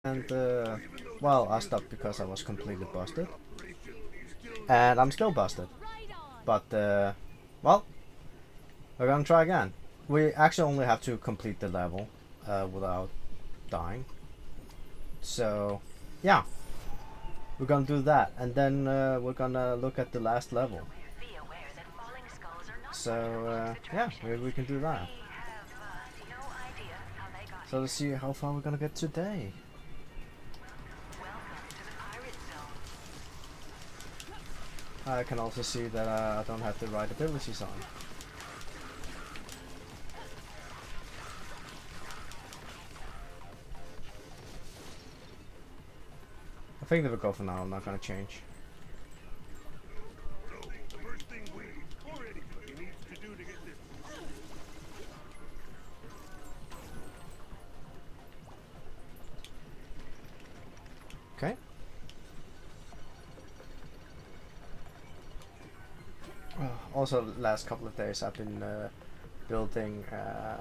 And well, I stopped because I was completely busted, and I'm still busted. But well, we're gonna try again. We actually only have to complete the level without dying. So yeah, we're gonna do that, and then we're gonna look at the last level. So yeah, maybe we can do that. So let's see how far we're gonna get today. I can also see that I don't have the right abilities on. I think that will go for now. I'm not gonna change. Okay. Also, the last couple of days I've been building a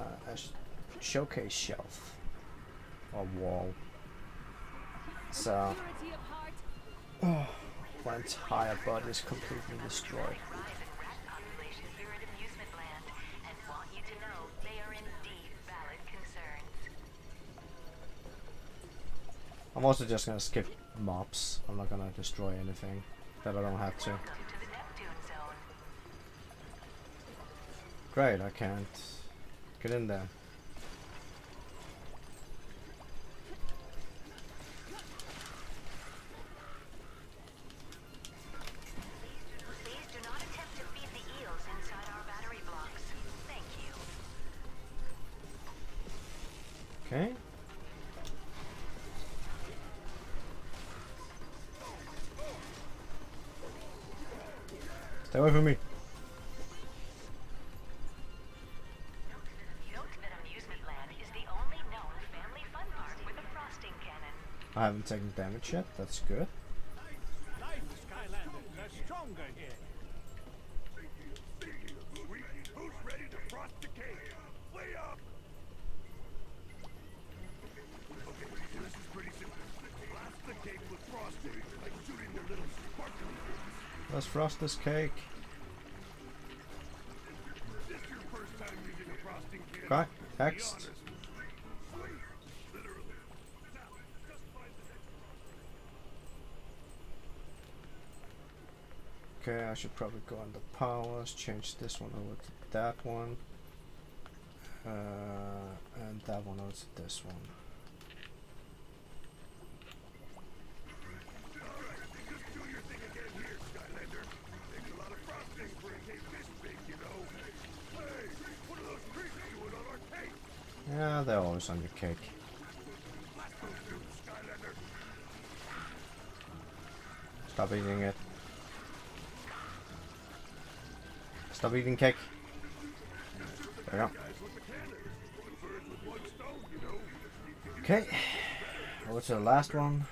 showcase shelf or wall. So my entire body is completely destroyed. I'm also just gonna skip mobs. I'm not gonna destroy anything that I don't have to. Great, I can't get in there. Okay. Stay away from me. I haven't taken damage yet, that's good. Nice Skylanders, they're stronger here. Who's ready to frost the cake? Way up! Okay, so this is pretty simple. Blast the cake with frosting, like shooting the little sparkly things. Let's frost this cake. Is this your first time using a frosting can? Okay, next. Okay, I should probably go on the powers, change this one over to that one, and that one over to this one. Alright, just do your thing again here, Skylander. Takes a lot of frosting for a cake this big, you know. Hey, what are those creeps doing on our cake? Yeah, they're always on your cake. Blast those dudes, Skylander. Stop eating it. Stop eating cake. There we go. Okay, over to the last one.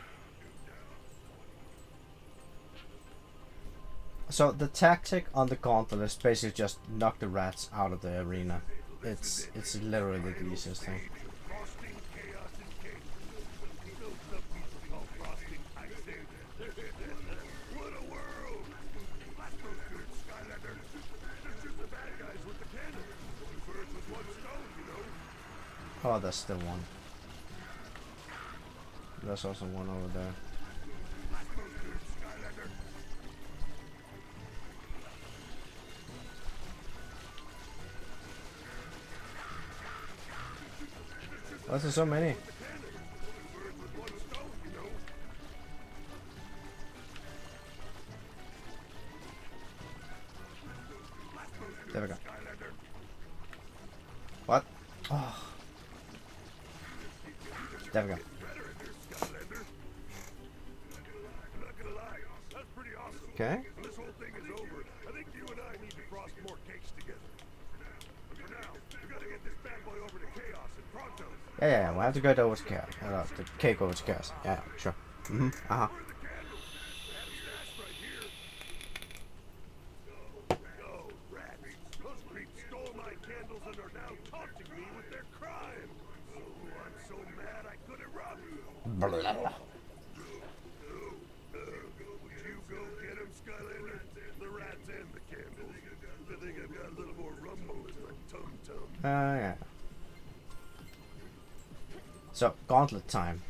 So the tactic on the gauntlet is basically just knock the rats out of the arena. It's literally the easiest thing. Frosting, chaos, and cake. Those subpeople call frosting icing. What a world! Blast those dudes, Skylander. Just shoot the bad guys with the cannon. Two birds with one stone, you know. Oh, there's still one. There's also one over there. Blast those dudes, Skylander. Why is there so many? There we go. What? Oh. There we go. Okay. When this whole thing is over, I think you and I need to frost more cakes together. But for now, we gotta get this bad boy over to Chaos and pronto. Yeah, we'll have to go over to Chaos. The cake over to Chaos. Yeah, sure. Uh-huh. No, rats. Those creeps stole my candles and are now taunting me with their crime. Oh, I'm so mad I couldn't run. Blah, blah, blah. Would you go get him, Skylander? The rats and the candles. I think I've got a little more rumble in my tum-tum. Yeah. So, gauntlet time.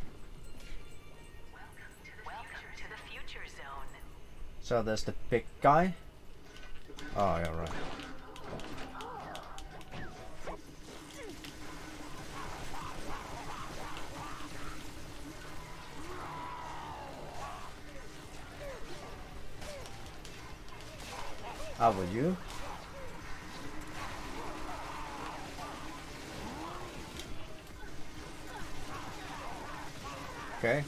Welcome to the future zone. So there's the big guy. Oh, yeah, right. How about you? Okay.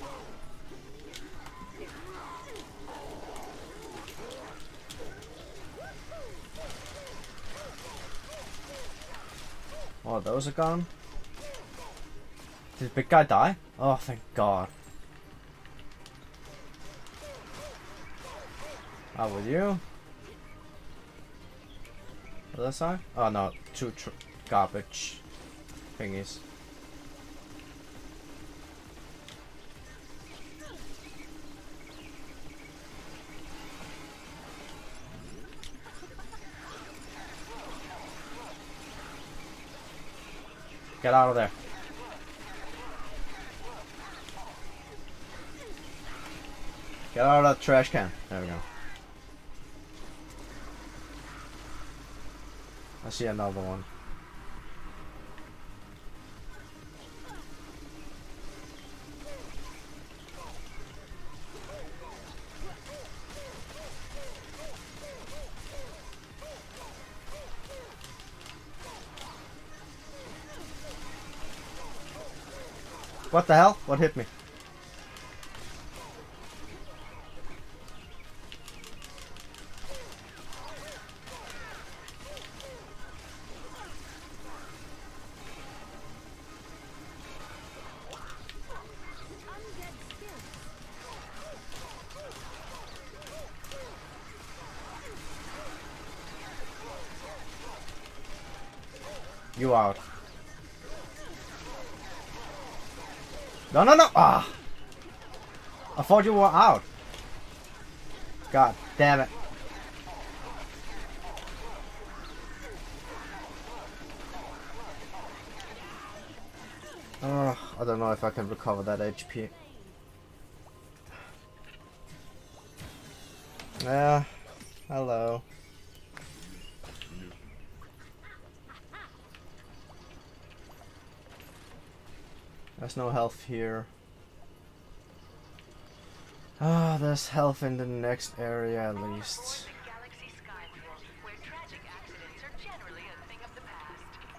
Oh, those are gone. Did the big guy die? Oh, thank God. How about you? Other side? Oh no, two garbage thingies. Get out of there. Get out of that trash can. There we go. I see another one. What the hell? What hit me? You out. No, no, no! Ah! I thought you were out. God damn it. I don't know if I can recover that HP. Yeah, hello. There's no health here. Ah, there's health in the next area at least.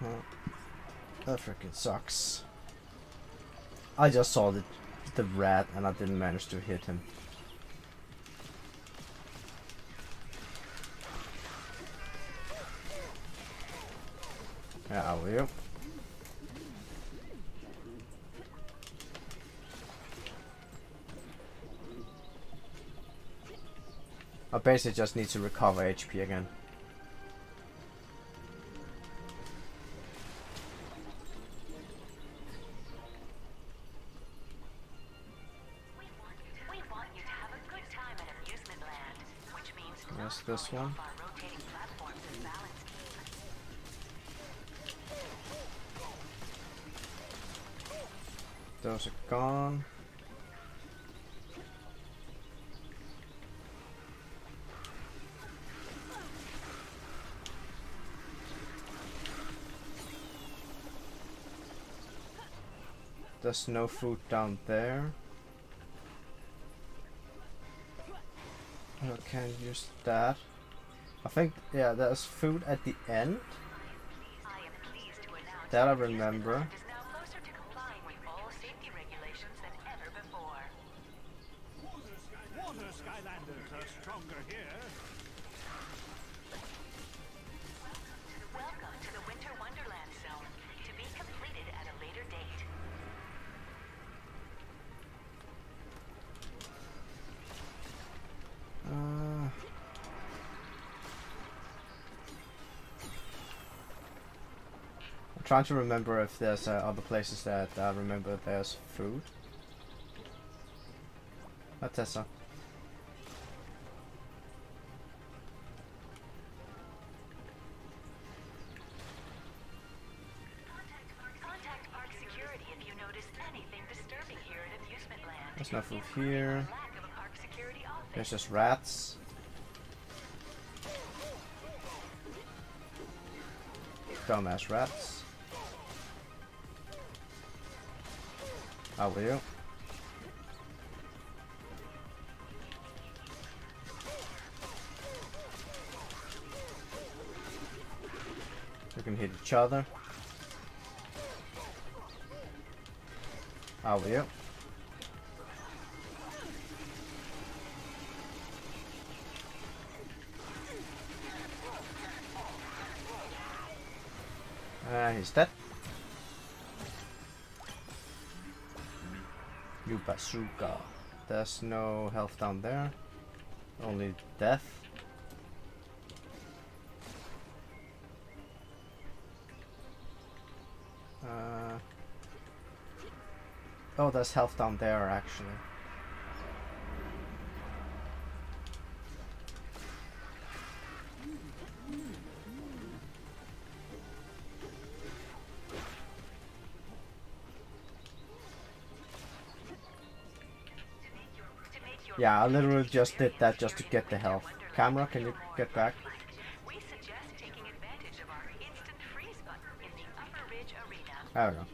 Oh, that freaking sucks. I just saw the rat and I didn't manage to hit him. Yeah, how are you? I basically just need to recover HP again. We want you to have a good time at Amusement Land, which means Yes, this one. our rotating platforms and balance beam. Those are gone. There's no food down there. I can't use that. I think, yeah, there's food at the end. I am pleased to announce That I that Amusement remember. Land is now closer to complying with all safety regulations than ever before. Water Skylanders are stronger here. Welcome to the Winter Wonderland Zone, to be completed at a later date. I'm trying to remember if there's other places that I remember there's food. Tessa. Contact park security if you notice anything disturbing here at Amusement Land. There's no food here. Lack of a park security office. There's just rats. Dumbass rats. How are you? We can hit each other. How are you? He's dead. You bazooka. There's no health down there. Only death. Oh, there's health down there actually. Yeah, I literally just did that just to get the health. Camera, can you get back? We suggest taking advantage of our instant freeze button in the Upper Ridge Arena. I don't know.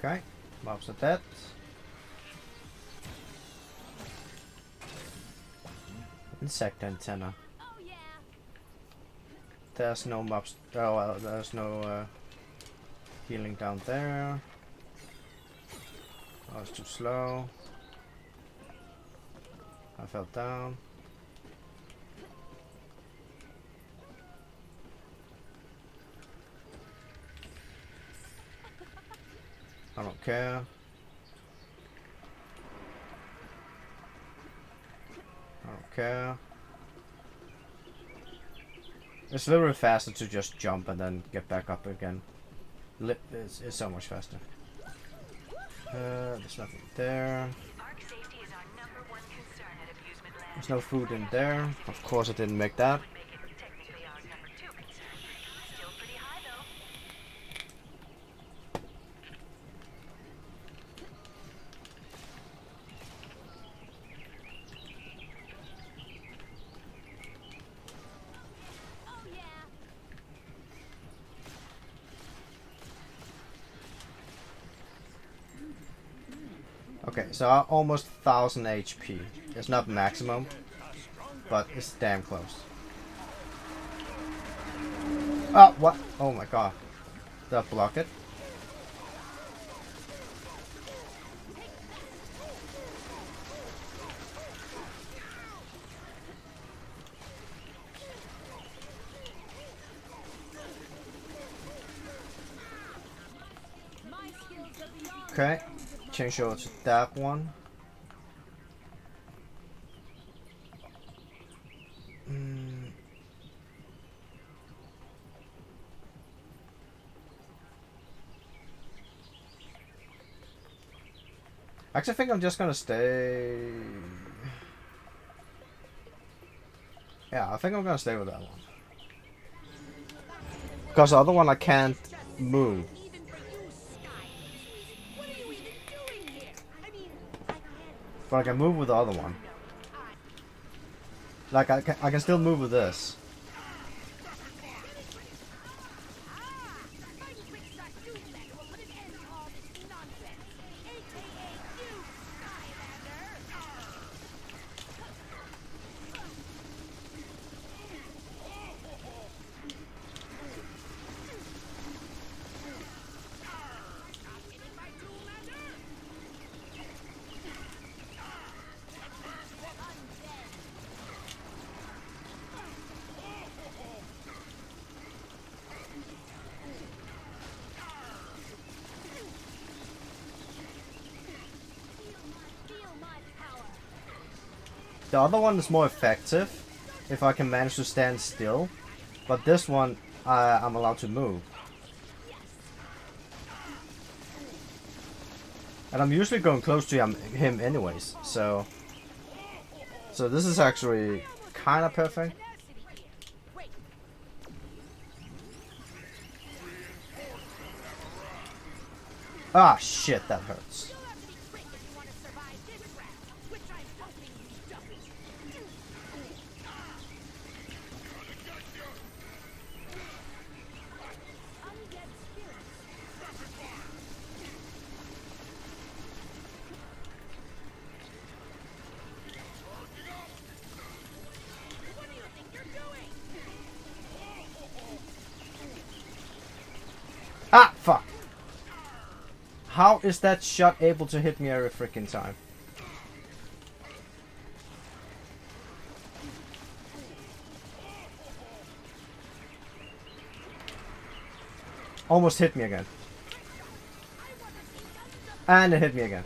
Okay, mobs are dead. Insect antenna. There's no mobs. Oh, well, there's no healing down there. I was too slow. I fell down. I don't care. I don't care. It's literally faster to just jump and then get back up again. It's so much faster. There's nothing there. Park safety is our #1 concern at Amusement Land. There's no food in there. Of course I didn't make that. Would make it technically our #2 concern. Still pretty high though. Okay, so almost 1000 HP. It's not maximum, but it's damn close. Oh, what? Oh my god. Did I block it? Okay, change over to that one. Actually, I think I'm just gonna stay. Yeah, I think I'm gonna stay with that one. Because the other one I can't move. But I can move with the other one. Like, I can still move with this. The other one is more effective if I can manage to stand still, but this one I'm allowed to move. And I'm usually going close to him anyways, so this is actually kind of perfect. Ah, shit, that hurts. Ah, fuck. How is that shot able to hit me every freaking time? Almost hit me again. And it hit me again.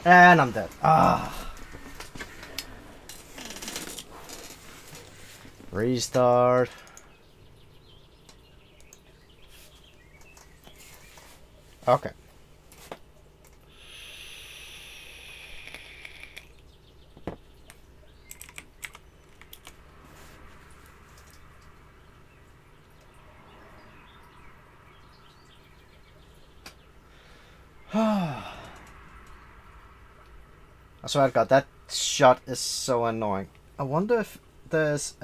And I'm dead. Ah. Restart. Okay. I swear to God, that shot is so annoying. I wonder if there's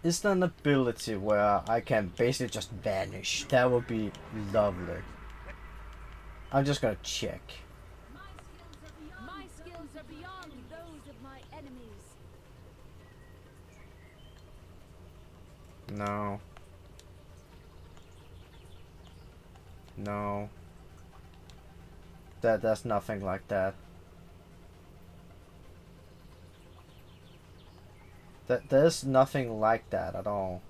is there an ability where I can basically just vanish? That would be lovely. I'm just gonna check. My skills are beyond those of my enemies. No. No. That's nothing like that. There's nothing like that at all.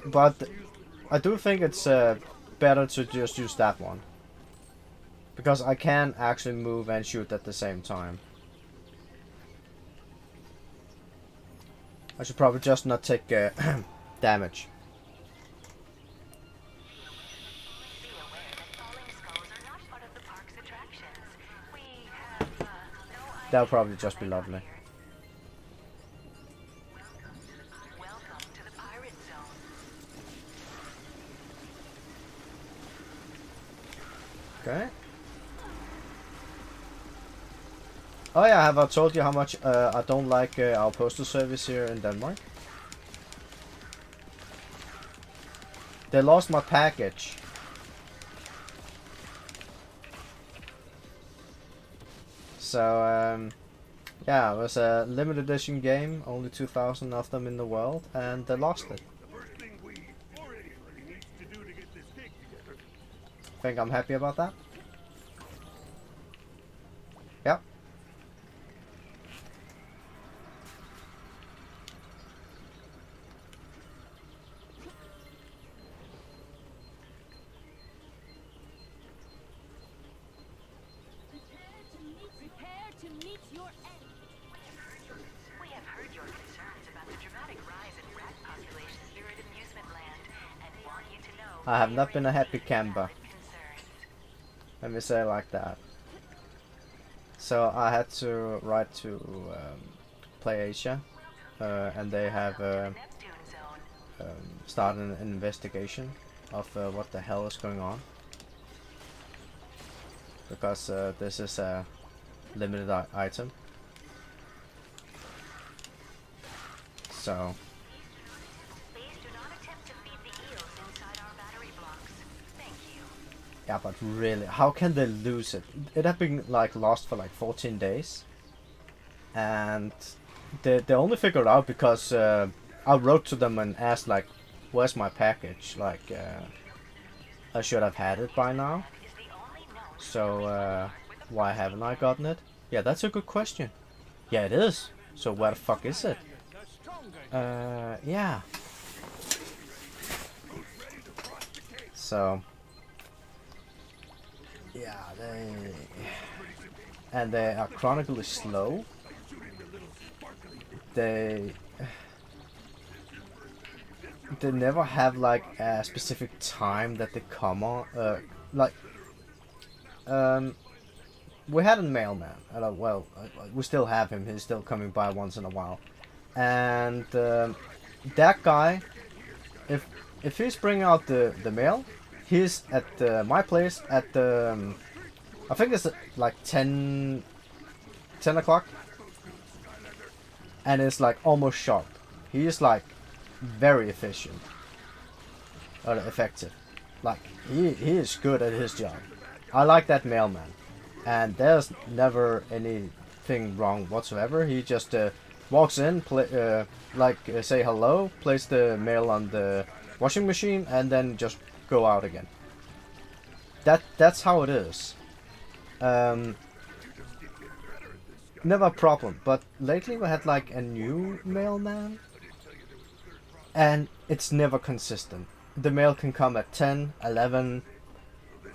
But I do think it's better to just use that one, because I can actually move and shoot at the same time. I should probably just not take damage. That'll probably just be lovely. Welcome to the pirate zone. Okay. Oh yeah, have I told you how much I don't like our postal service here in Denmark? They lost my package. So yeah, it was a limited edition game, only 2,000 of them in the world, and they lost it. The first thing we or anybody needs to do to get this cake together. Think I'm happy about that? Yep. Prepare to meet your end. We have heard your concerns about the dramatic rise in rat populations here at Amusement Land, and want you to know I have not been a happy camper. concerns. Let me say it like that. So I had to write to Play Asia, and they have Neptune zone. started an investigation of what the hell is going on. Because this is a limited item. So Please do not attempt to feed the eels inside our battery blocks. Thank you. yeah, but really, how can they lose it? It had been like lost for like 14 days, and they only figured it out because I wrote to them and asked like, where's my package? Like, I should have had it by now. So, why haven't I gotten it? Yeah, that's a good question. Yeah, it is. So where the fuck is it? Yeah. So, yeah, they are chronically slow. They never have like a specific time that they come on. We had a mailman. Well, we still have him. He's still coming by once in a while. And that guy, if he's bringing out the mail, he's at my place at the I think it's like 10 o'clock, and it's like almost sharp. He is like very efficient or effective. Like he is good at his job. I like that mailman, and there's never anything wrong whatsoever. He just walks in, say hello, place the mail on the washing machine, and then just go out again. That's how it is. Never a problem. But lately we had like a new mailman, and it's never consistent. The mail can come at 10, 11,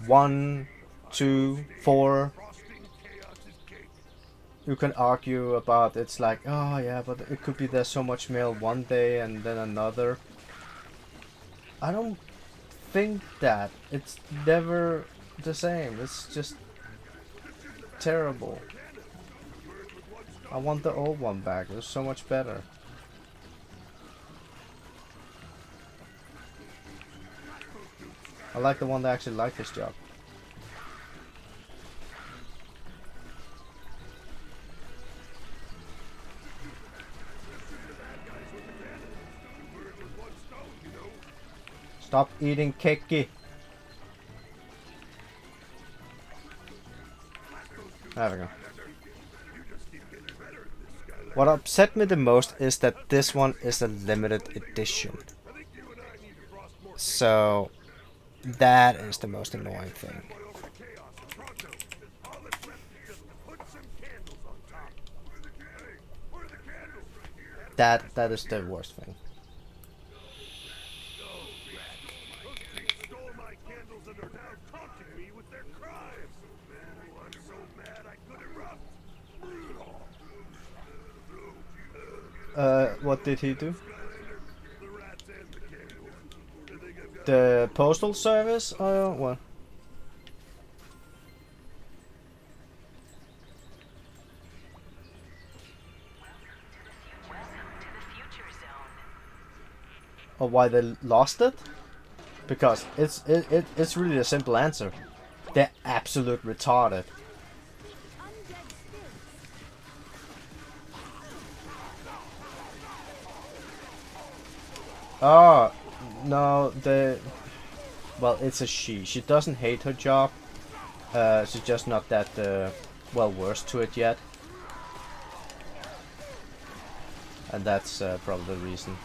1, 2, 4. You can argue about it's like, oh yeah, but it could be there's so much mail one day and then another. I don't think that. It's never the same. It's just terrible. I want the old one back. It was so much better. I like the one that actually liked his job. Stop eating cakey. There we go. What upset me the most is that this one is a limited edition. So that is the most annoying thing. That is the worst thing. What did he do? The postal service or what? Or why they lost it? Because it's really a simple answer. They're absolute retarded. Oh, no, well, it's a she. She doesn't hate her job. She's just not that, well versed to it yet. And that's probably the reason.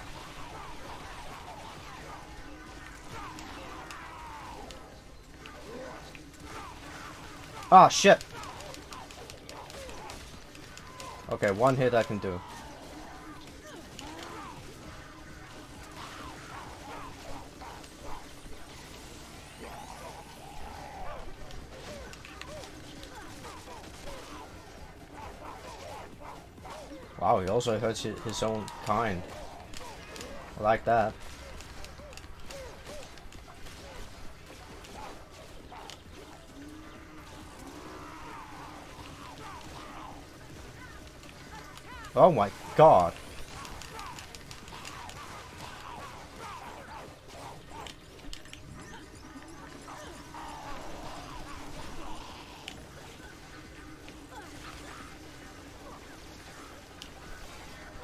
Ah, shit! Okay, one hit I can do. Wow, he also hurts his own kind. I like that. Oh my god.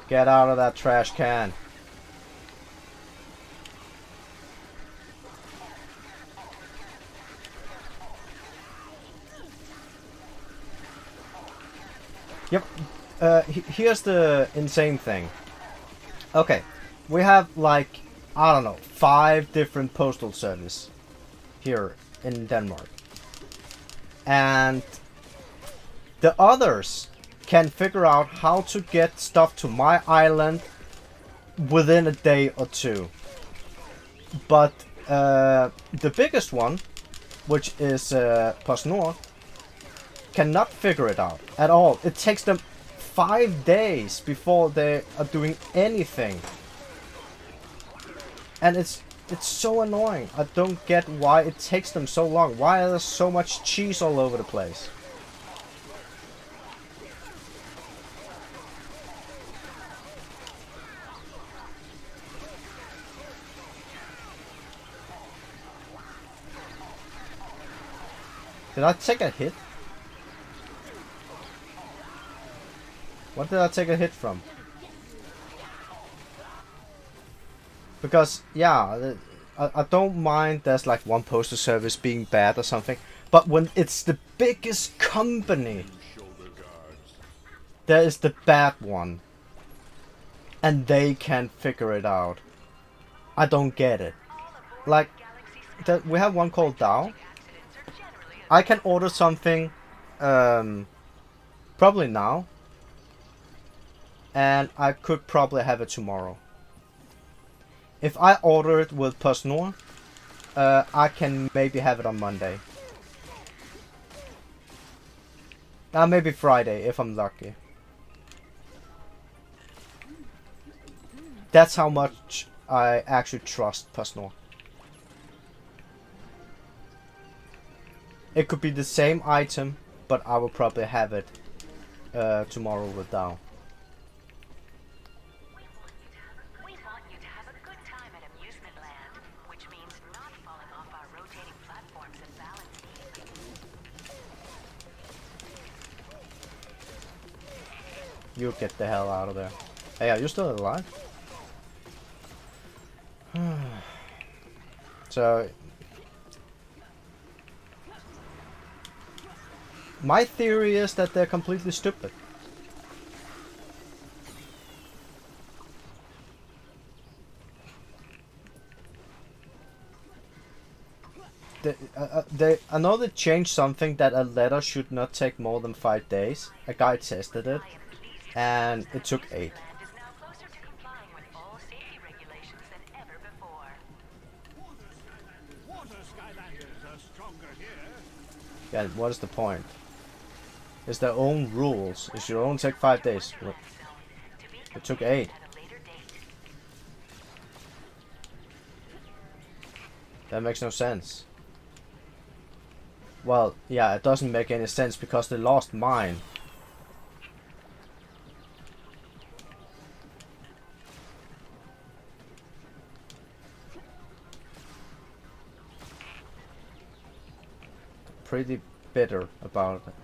Get out of that trash can. Yep. Here's the insane thing. Okay, we have like, I don't know, 5 different postal service here in Denmark. And the others can figure out how to get stuff to my island within a day or 2. But the biggest one, which is PostNord, cannot figure it out at all. It takes them 5 days before they are doing anything. And it's so annoying. I don't get why it takes them so long. Why is there so much cheese all over the place? Did I take a hit? What did I take a hit from? Because, yeah, I don't mind there's like one postal service being bad or something. But when it's the biggest company, there is the bad one. And they can't figure it out. I don't get it. Like, we have one called Dow. I can order something probably now. And I could probably have it tomorrow. If I order it with PostNord, I can maybe have it on Monday. Maybe Friday if I'm lucky. That's how much I actually trust PostNord. It could be the same item, but I will probably have it tomorrow with Dow. We want you to have a good time at Amusement Land, which means not falling off our rotating platforms and balancing. You get the hell out of there. Hey, are you still alive? So, my theory is that they're completely stupid. I know they changed something that a letter should not take more than 5 days. A guy tested it, and it took 8. Land is now closer to complying with all safety regulations than ever before. Water Skylanders are stronger here. Yeah, what is the point? It's their own rules. It should only take 5 days. Look, it took 8. At a later date. That makes no sense. Well, yeah, it doesn't make any sense because they lost mine. Pretty bitter about it.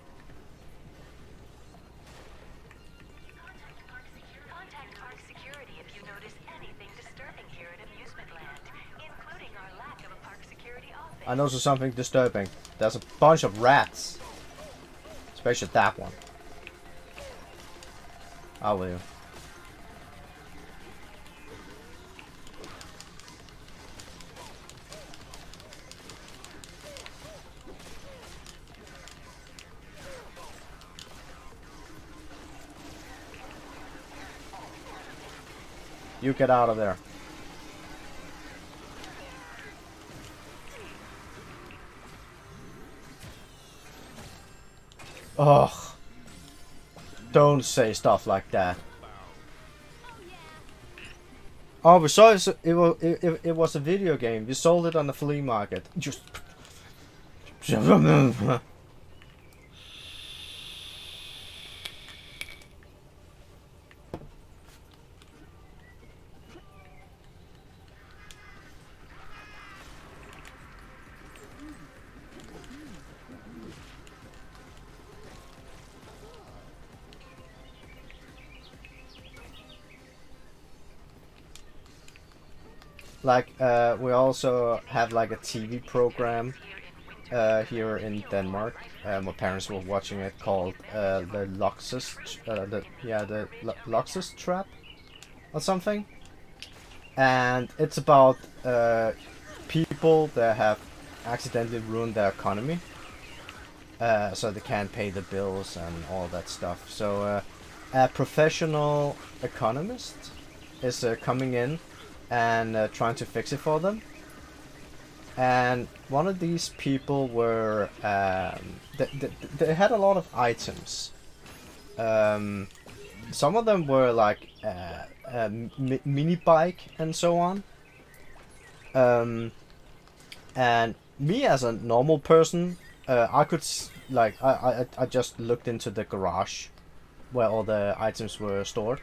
Contact Park Security if you notice anything disturbing here at Amusement Land, including our lack of a Park Security office. I noticed something disturbing. There's a bunch of rats. Especially that one. How will you? You get out of there. Ugh. Don't say stuff like that. Oh, we saw it was a video game. We sold it on the flea market. Just. Like, we also have like a TV program here in Denmark. My parents were watching it called the Luxus, the Luxus Trap or something. and it's about people that have accidentally ruined their economy, so they can't pay the bills and all that stuff. So a professional economist is coming in and trying to fix it for them. And one of these people were they had a lot of items. Some of them were like a mini bike and so on. And me as a normal person, I could I just looked into the garage where all the items were stored,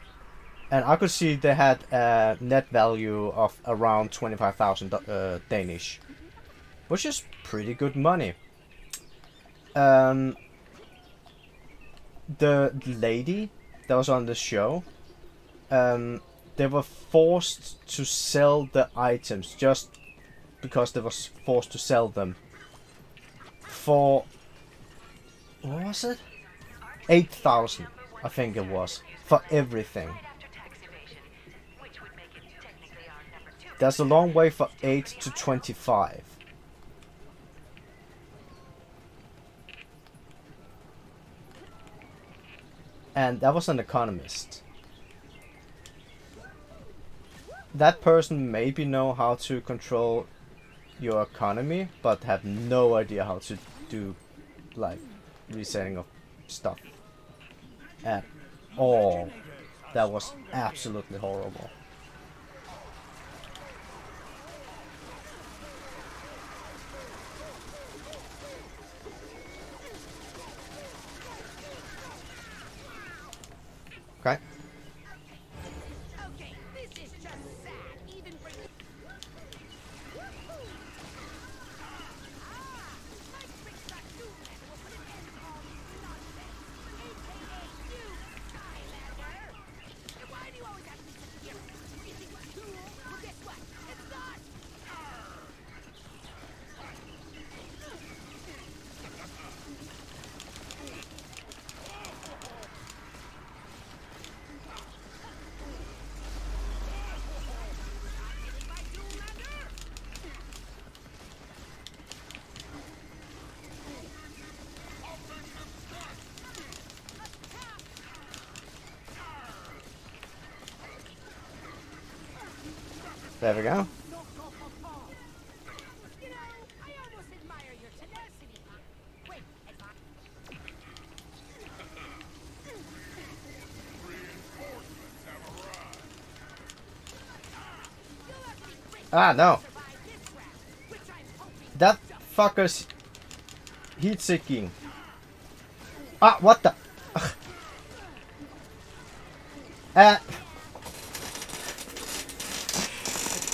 and I could see they had a net value of around 25,000 Danish, which is pretty good money. The lady that was on the show, they were forced to sell the items just because they was forced to sell them for, what was it? 8,000, I think it was, for everything. That's a long way for 8 to 25. And that was an economist. That person maybe know how to control your economy, but have no idea how to do like resetting of stuff at all. That was absolutely horrible. Okay. Okay, this is just sad, even for you. My Quickshop Boss will put an end to all this nonsense. AKA you, Skylander. And why do you always have to be such a hero? You think it's cool? Well, guess what? It's not. There we go. You know, I almost admire your tenacity. Wait, Ah, no. survive this round, which I'm hoping. That fucker's heat seeking. Ah, what the?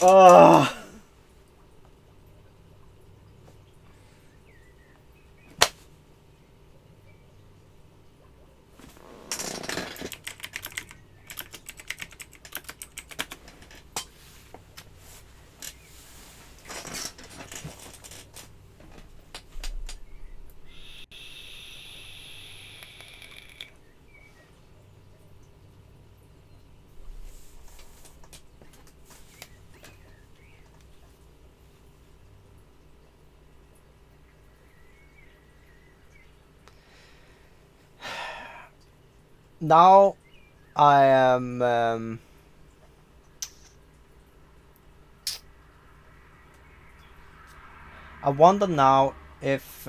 Oh. Now I am I wonder now if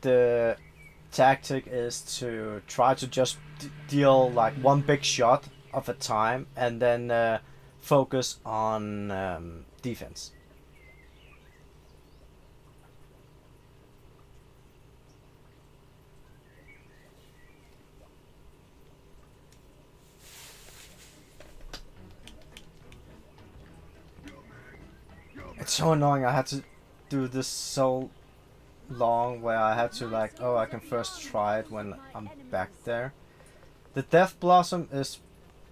the tactic is to try to just deal like one big shot of a time and then focus on defense. It's so annoying. I had to do this so long where I had to like, oh, I can first try it when I'm back there. The Death Blossom is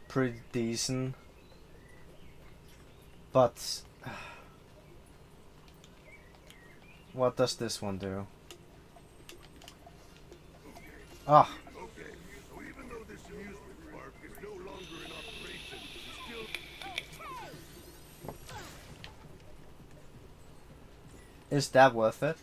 pretty decent, but what does this one do? Ah. Okay, so even though this amusement park is no longer in operation, we still... is that worth it?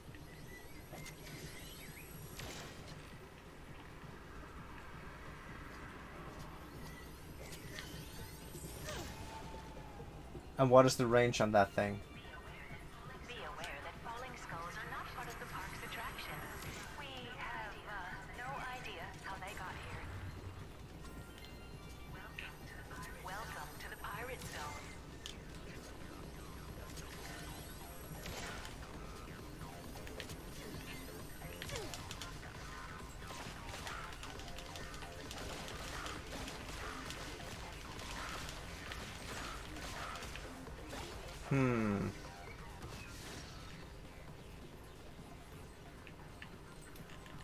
And what is the range on that thing? Be aware that falling skulls are not part of the park's attractions. We have no idea how they got here. Welcome to the Pirate Zone.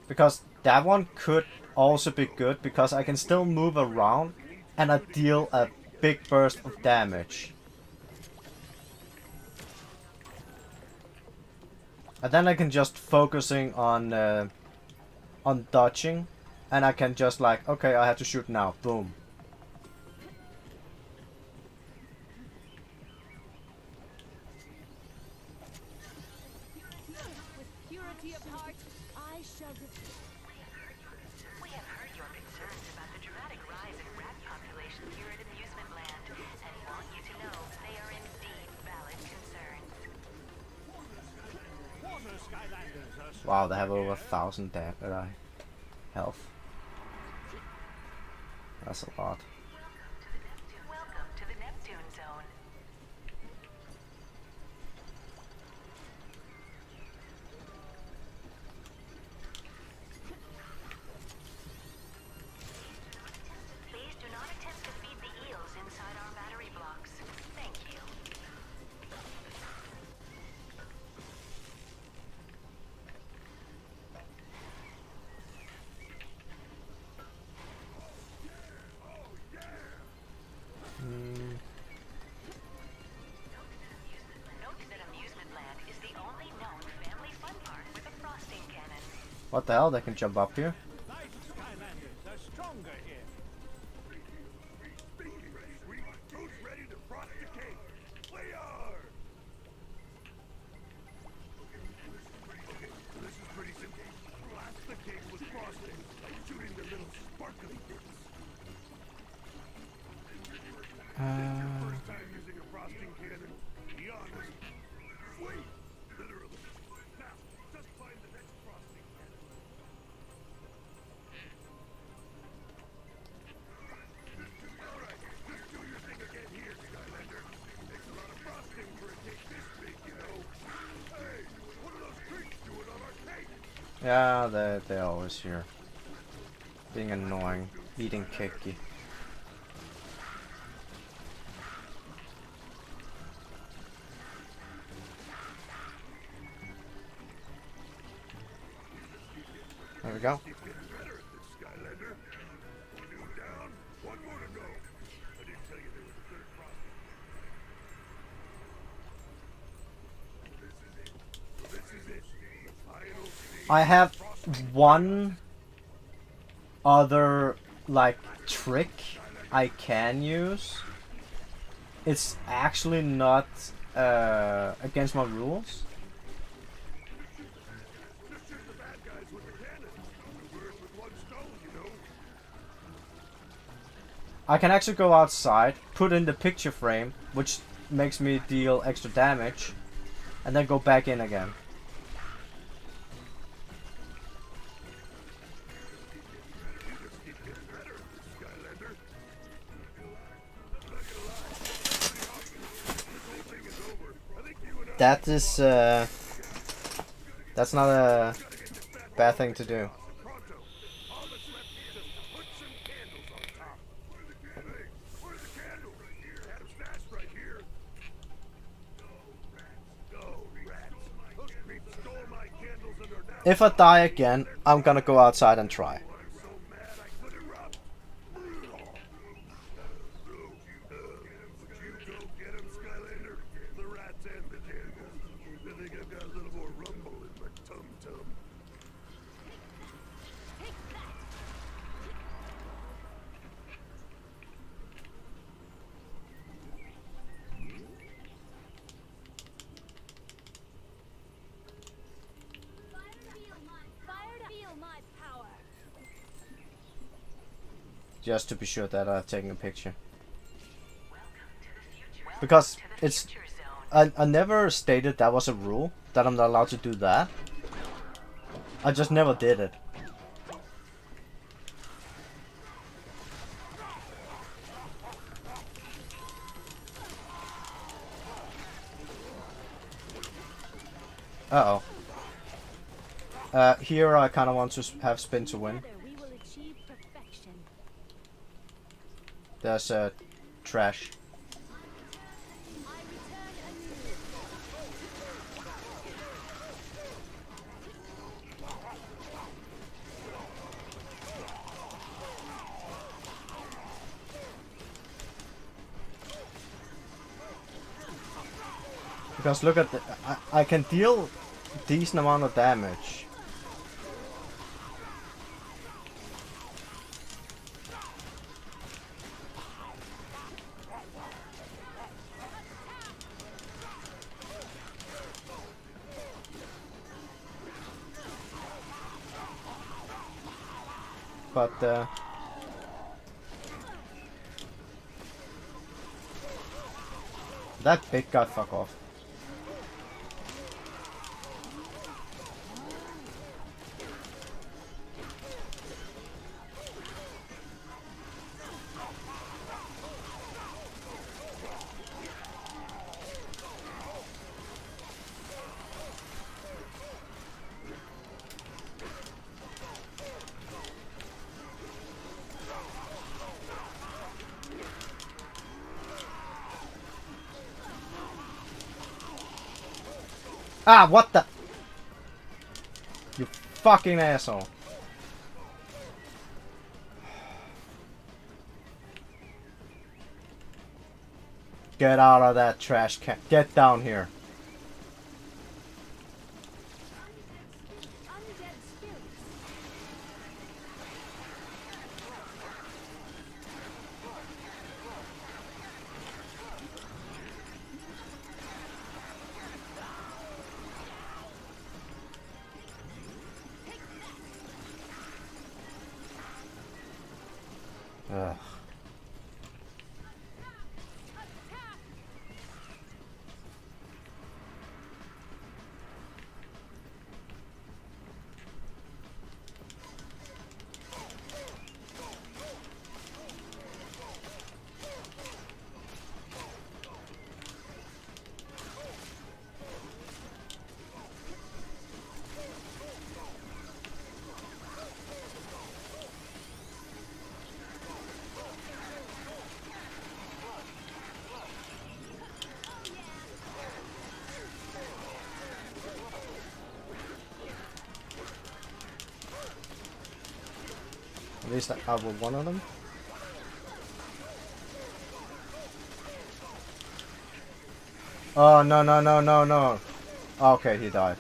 Because that one could also be good because I can still move around and I deal a big burst of damage. And then I can just focusing on dodging, and I can just like, okay, I have to shoot now, boom. With purity of heart, I shall defeat. We have heard your concerns about the dramatic rise in rat population here at Amusement Land, and want you to know they are indeed valid concerns. Warner Skylanders are Wow, they have over 1,000 health. That's a lot. Welcome to the Neptune Zone. Please do not attempt to feed the eels inside our battery blocks. Thank you. Note that Amusement Land is the only known family fun park with a frosting cannon. What the hell? They can jump up here? nice Skylanders are stronger here. Who's ready to frost the cake? Play hard! Okay, this is pretty simple. Blast the cake with frosting by shooting the little sparkly bits. First time using a frosting cannon. Be honest. Sweet! Literally. Now, just find the next frosting cannon. Alright, just do your thing again here, Skylander. Takes a lot of frosting for a cake this big, you know. Hey, what are those creeps doing on our cake? Yeah, they're always here. Being annoying. Eating cakey. There we go. Keep getting better at this, Skylander. Two down, one more to go. I didn't tell you there was a third frosting. This is it. The final stage. I have one other like trick I can use. It's actually not against my rules. Just shoot the bad guys with the cannon. Two birds with one stone, you know. I can actually go outside, put in the picture frame, which makes me deal extra damage, and then go back in again. You just keep getting better at this, Skylander. Not gonna lie. This whole thing is over. I think you and I That is that's not a bad thing to do. pronto. All that's left is just put some candles on top. Hey, where's the candle? Right here. Had 'em stashed right here. Go, rats. Those creeps stole my candles and are now. If I die again, I'm gonna go outside and try. I'm so mad I could erupt. Would you go get 'em, Skylander? The rats and the candles. I think I've got a little more rumble in my tum-tum. just to be sure that I've taken a picture. Because it's... I never stated that was a rule, that I'm not allowed to do that. I just never did it. Uh-oh. Here I kind of want to have spin to win. We will achieve perfection. There's trash. I return anew. Because look at the... I can deal decent amount of damage. But that big guy, fuck off. Ah, what the? You fucking asshole. Get out of that trash can. Get down here. Undead spirits. Ugh. At least I will one of them. Oh, no, no, no, no, no. Okay, he died.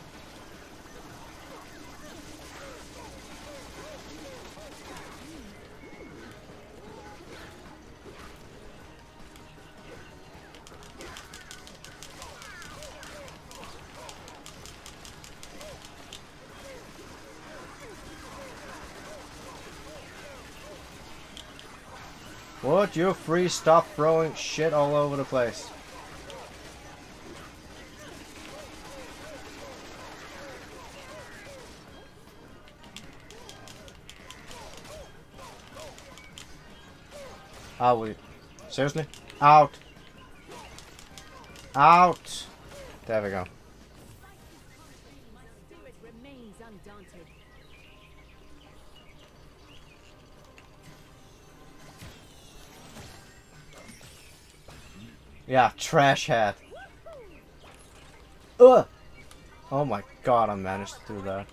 Would you free stop throwing shit all over the place? Are we? Seriously? Out! Out! There we go. My spirit remains undaunted. Yeah, trash hat. Ugh! Oh my god, I managed to do that.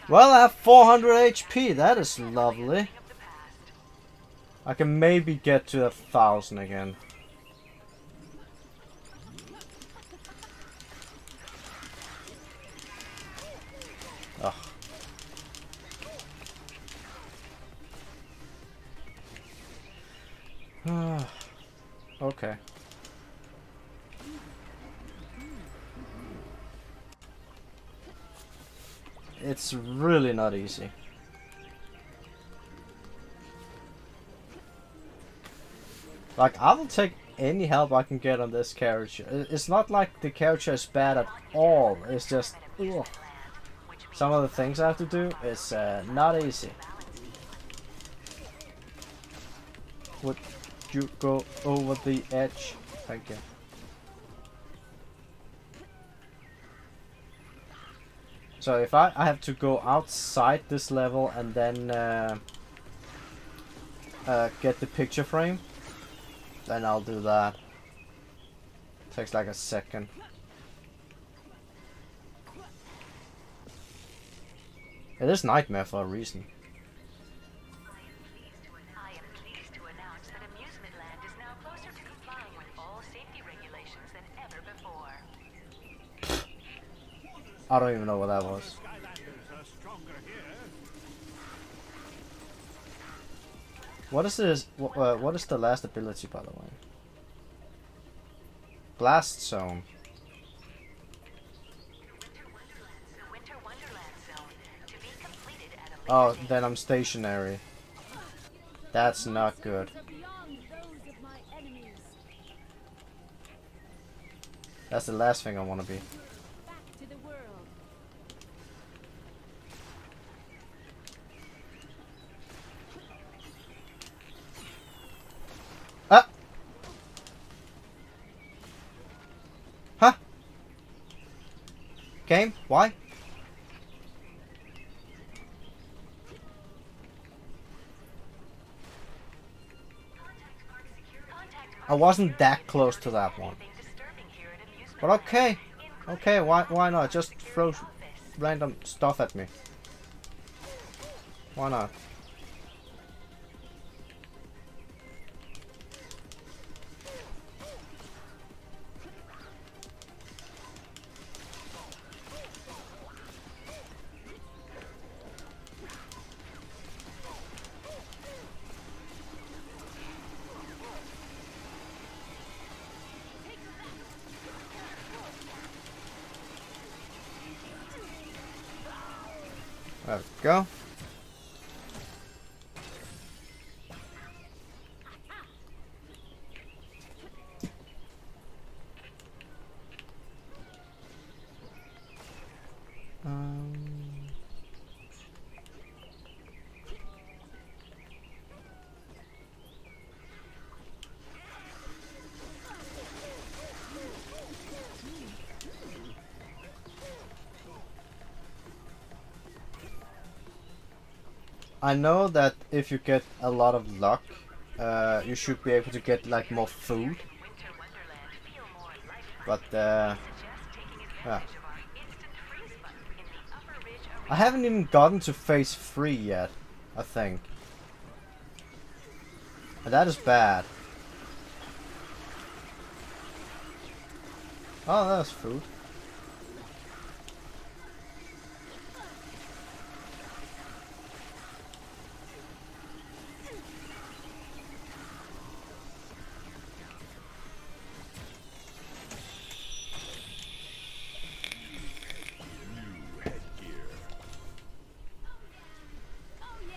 Well, I have 400 HP. That is lovely. I can maybe get to 1,000 again. Ugh. Okay. It's really not easy. Like, I will take any help I can get on this character. It's not like the character is bad at all. It's just, ugh. Some of the things I have to do is not easy. Would you go over the edge? Thank you. So if I have to go outside this level and then get the picture frame, then I'll do that. Takes like a second. It is Nightmare for a reason. I am pleased to announce that Amusement Land is now closer to complying with all safety regulations than ever before. I don't even know what that was. Skylanders are stronger here. What is this? What is the last ability, by the way? Blast Zone. The Winter Wonderland Zone to be completed at a Oh, later date. then I'm stationary. That's not good. Are beyond those of my enemies. That's the last thing I want to be. Back to the world. Ah! Huh? Game? Why? I wasn't that close to that one. Anything disturbing here at Amusement But okay. Okay, why not? Just throw random stuff at me. Why not? There we go. I know that if you get a lot of luck, you should be able to get like more food. Winter Wonderland feel more lifelike. But Just taking advantage yeah. of our instant freeze button in the upper ridge arena. I haven't even gotten to phase 3 yet, I think. And that is bad. Oh, that's food. Oh yeah.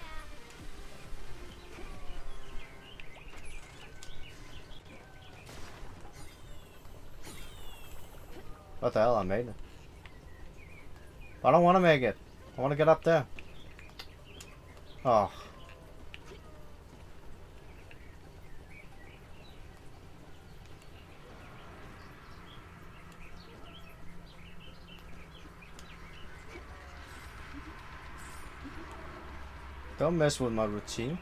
What the hell, I made it. I don't want to make it. I want to get up there. Oh. Don't mess with my routine.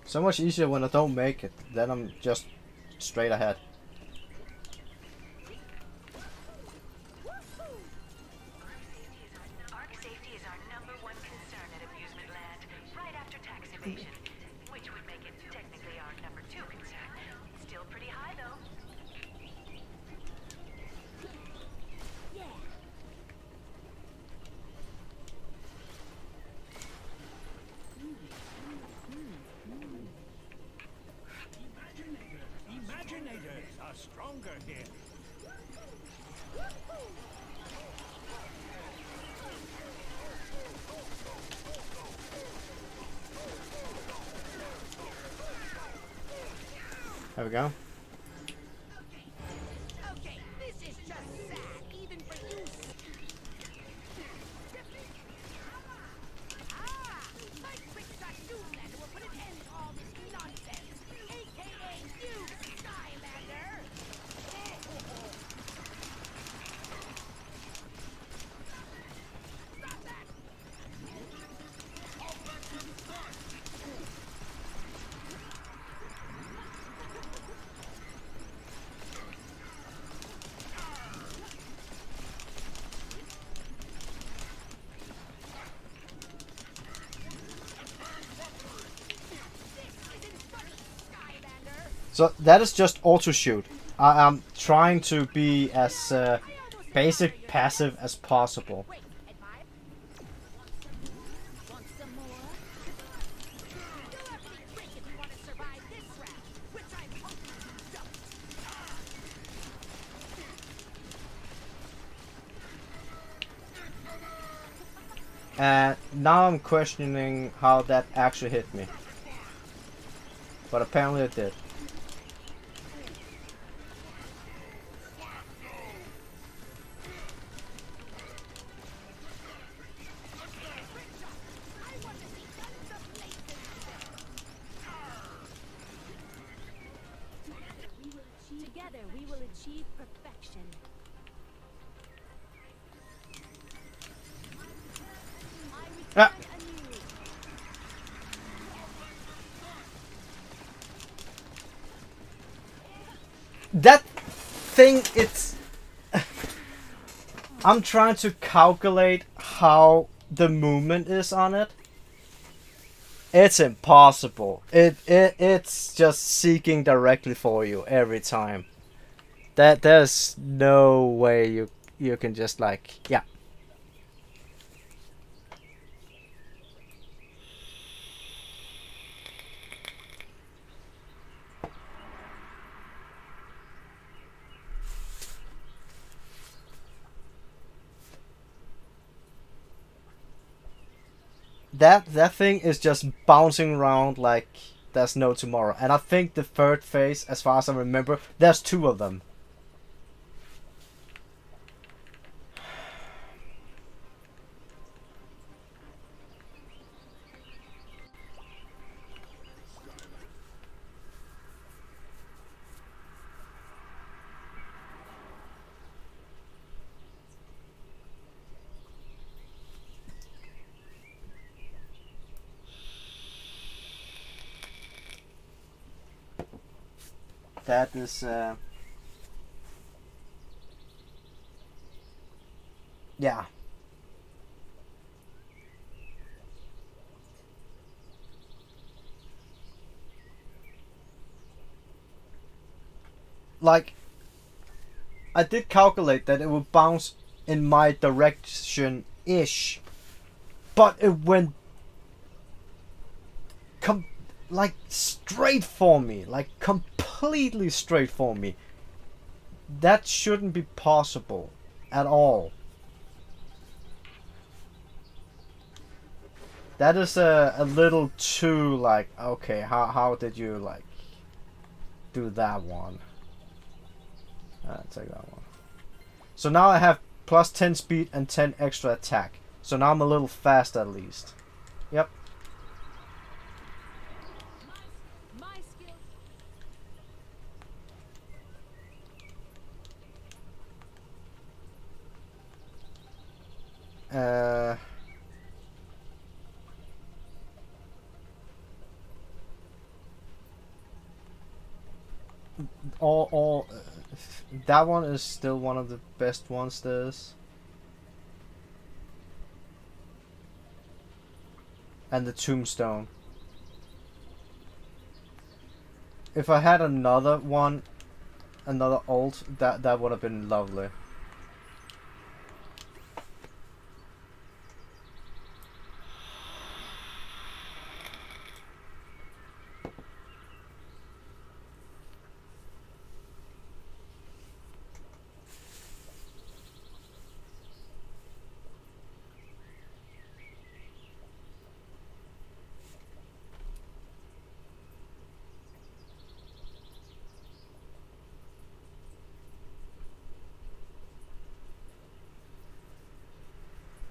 So much easier when I don't make it. Then I'm just straight ahead. Arc safety is our #1 concern at Amusement Land, right after tax evasion, which would make it technically our #2 concern. Still pretty high though. Yeah. Imaginators are stronger here. There we go. Okay, this is just sad, even for you. My Quickshop Boss will put an end to all this nonsense, aka you, Skylander. Stop that! So that is just auto shoot. I'm trying to be as basic passive as possible. Wait, admire? Want some more? Do everything quick if you want to survive this round, which I'm hoping you don't. And now I'm questioning how that actually hit me. But apparently it did. Together we will achieve perfection. I Ah. return anew. That thing, it's... I'm trying to calculate how the movement is on it. It's impossible. It's just seeking directly for you every time. There's no way you can just like, yeah. That thing is just bouncing around like there's no tomorrow. And I think the third phase, as far as I remember, there's two of them. That is, yeah. Like, I did calculate that it would bounce in my direction-ish, but it went like straight for me, like completely straight for me. That shouldn't be possible at all. That is a little too like, okay, how did you like do that one? Take that one. So now I have plus 10 speed and 10 extra attack. So now I'm a little fast at least. Yep. My skill. That one is still one of the best ones there is. And the tombstone. If I had another one, another ult, that would have been lovely.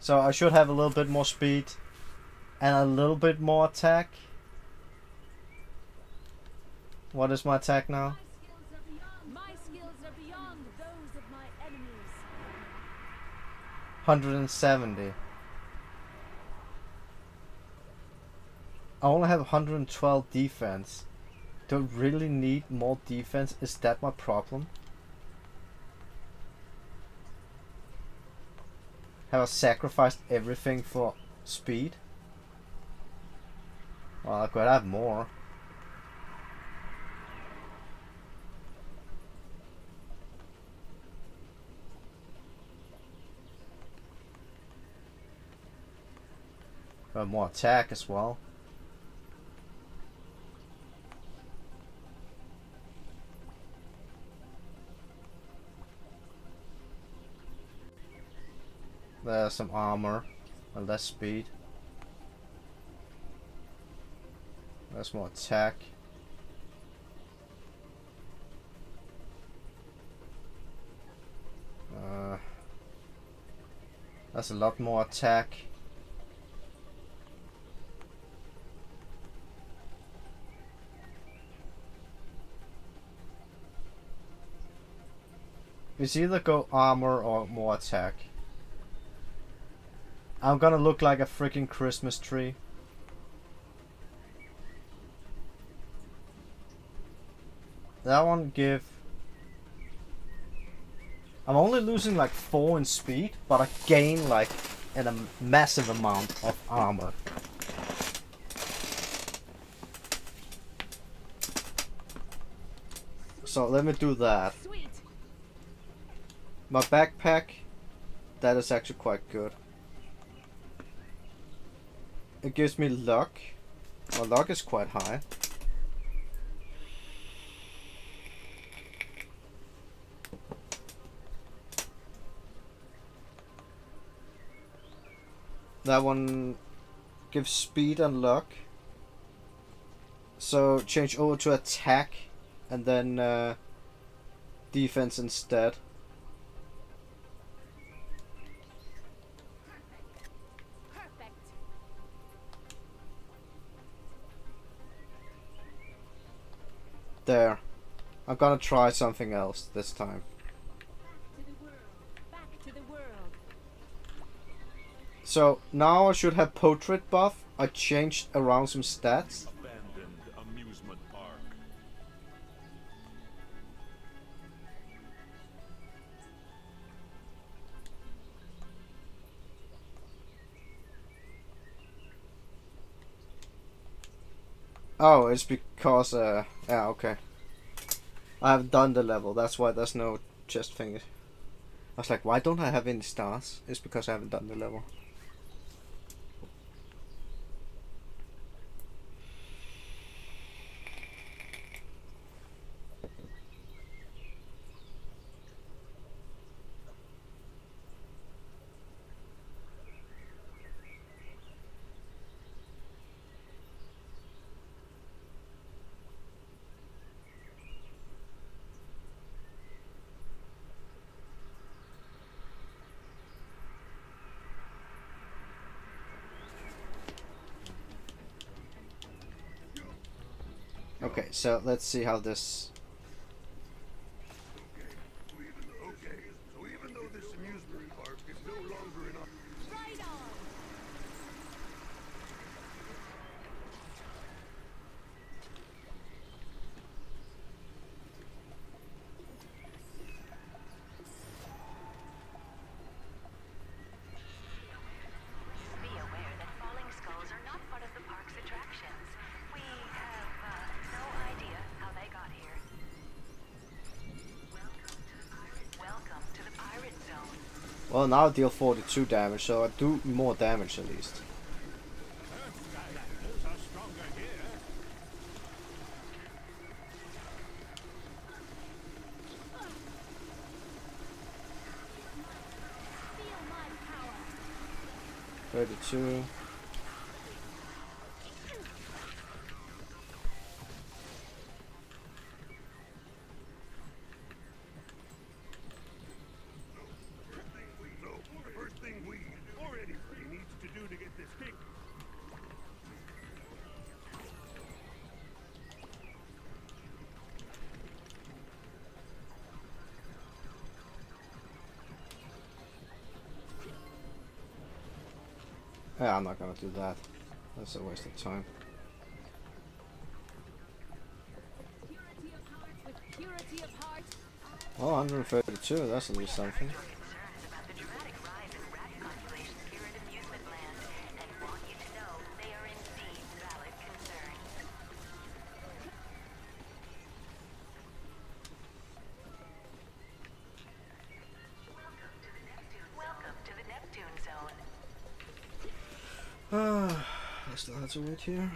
So I should have a little bit more speed and a little bit more attack. What is my attack now? My skills are beyond those of my enemies. 170. I only have 112 defense. Do I really need more defense? Is that my problem? Have I sacrificed everything for speed? Well, I could have more. More attack as well. There's some armor and less speed. There's more attack. That's a lot more attack. It's either go armor or more attack. I'm gonna look like a freaking Christmas tree. That one give... I'm only losing like 4 in speed, but I gain like a massive amount of armor. So let me do that. Sweet. My backpack, that is actually quite good. It gives me luck. My luck is quite high. That one gives speed and luck. So change over to attack and then defense instead. Perfect. There. I'm gonna try something else this time. To the world. Back to the world. So now I should have portrait buff. I changed around some stats. Abandoned amusement park. Oh, it's because yeah, okay. I haven't done the level, that's why there's no chest thing. I was like, why don't I have any stars? It's because I haven't done the level. Okay, so let's see how this... Okay, so even though this amusement park is no longer in our... Right on. Be aware that falling skulls are not part of the park's attractions. We have no idea how they got here. Welcome to the pirate zone. Well, now I deal 42 damage, so I do more damage at least. Skylanders are stronger here. Feel my power. 32. So, the first thing we already Yeah, I'm not gonna do that. That's a waste of time. Purity of heart with purity of heart. Oh, 132, that's at least something. Concerns about the dramatic rise in rat populations here at Amusement Land, and want you to know they are indeed valid concerns. Welcome to the Neptune Zone. I still have to wait here.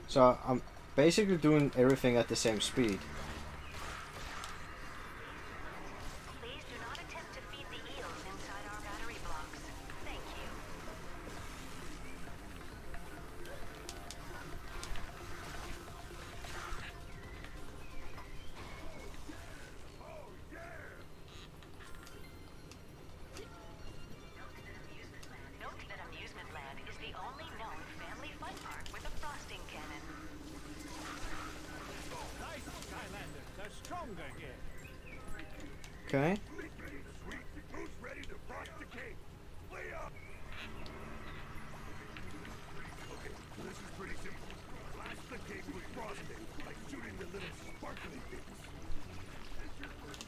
So I'm basically doing everything at the same speed. Please do not attempt to feed the eels inside our battery blocks. Thank you. Note that Amusement Land is the only known family fun park with a frosting cannon. Nice Skylanders. They're stronger here. Okay. Sweet. Who's ready to frost the cake? Way up. Okay, this is pretty simple. Blast the cake with frosting by shooting the little sparkly bits.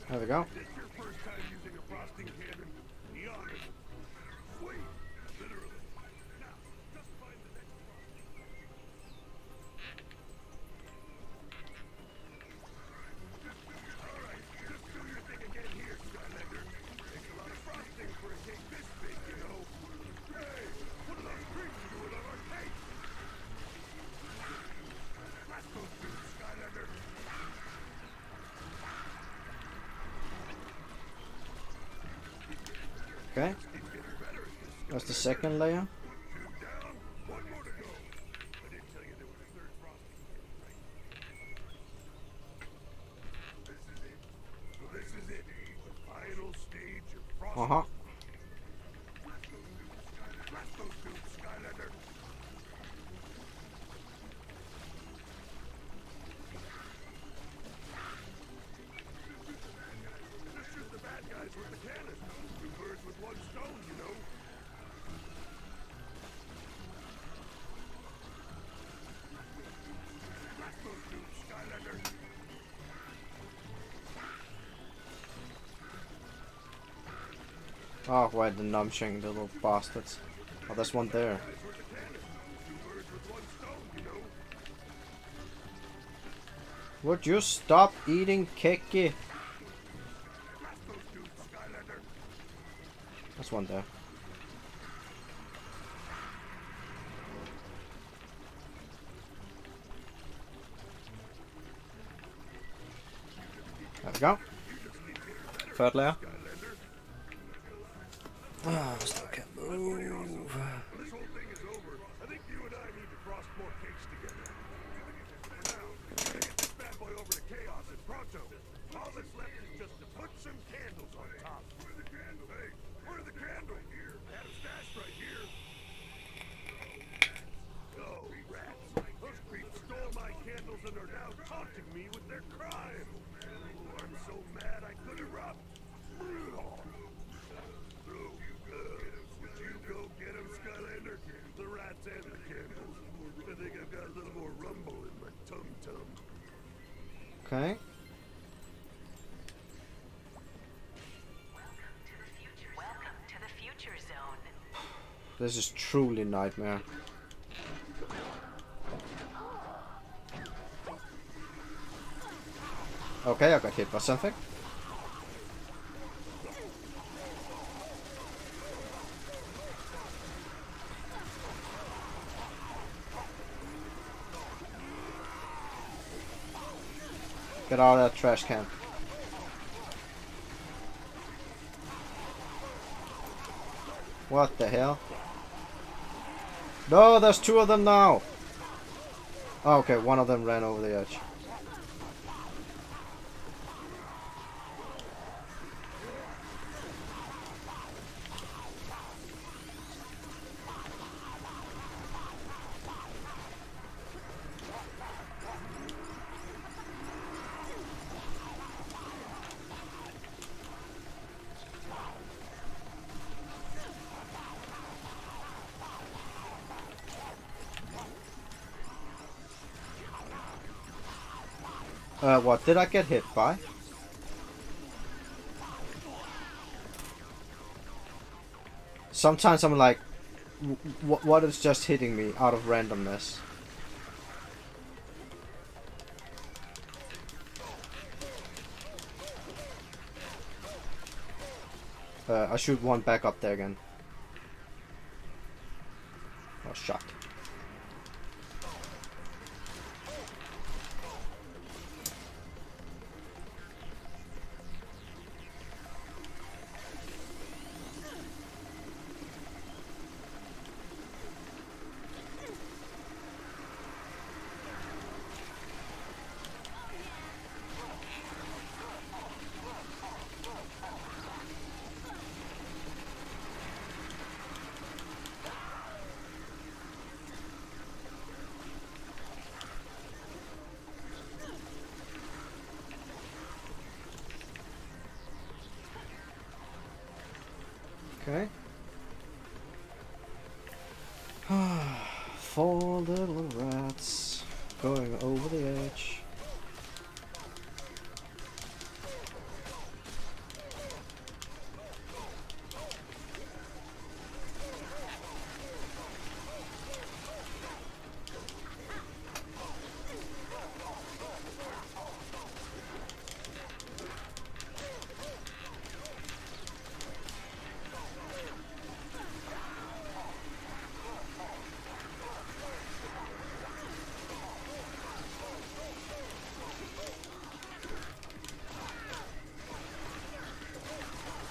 There we go. This your first time using a frosting cannon? Be honest. Sweet. Literally. Now, just find the next frosting. Alright, just do your thing again here, Skylander. Takes a lot of frosting for a cake this big, you know. Hey, what are those creeps doing on our cake? Blast those dudes, Skylander. Okay. That's the second layer. Two down, one more to go. I didn't tell you there was a third frosting cannon, right? This is it. So this is it. The final stage of frosting. Uh-huh. Blast those dudes, Skylander. Just shoot the bad guys with the cannon. Two birds with one stone, you know. Blast those dudes, Skylander. Oh, wait, the numbing, the little bastards. Oh, there's one there. Guys with the cannon. Two birds with one stone, you know. Would you stop eating cakey? Blast those dudes, Skylander. There's one there. There we go. Third layer. Ah, still can't move. This whole thing is over. I think you and I need to frost more cakes together. Now, get this bad boy over to Chaos and pronto. All that's left is just to put some candles on top. Where's the candle? Hey, where's the candle? Here. I had them stashed right here. Oh, rats. Those creeps stole my candles and are now taunting me with their crime. Oh, I'm so mad I could erupt. Would you go get him, Skylander? The rats and the candles. I think I've got a little more rumble in my tum-tum. Okay. Welcome to the Future Zone. This is truly nightmare. Okay, I got hit by something. Get out of that trash can. What the hell? No, there's two of them now. Oh, okay, one of them ran over the edge. What did I get hit by? Sometimes I'm like, what is just hitting me out of randomness? I shoot one back up there again. Oh, shot. Okay. 4 little rats going over the edge.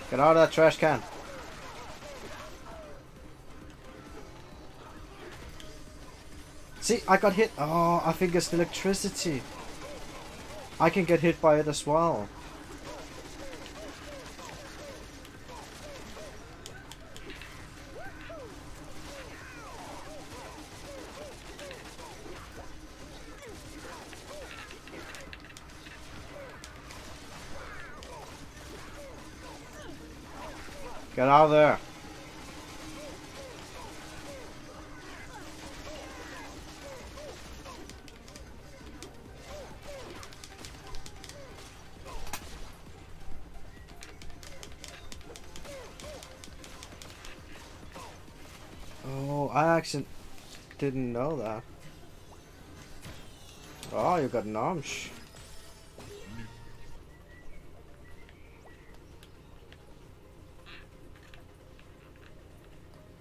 Get out of that trash can. See, I got hit. Oh, I think it's the electricity. I can get hit by it as well. Get out of there. Oh, I actually didn't know that. Oh, you got an arms.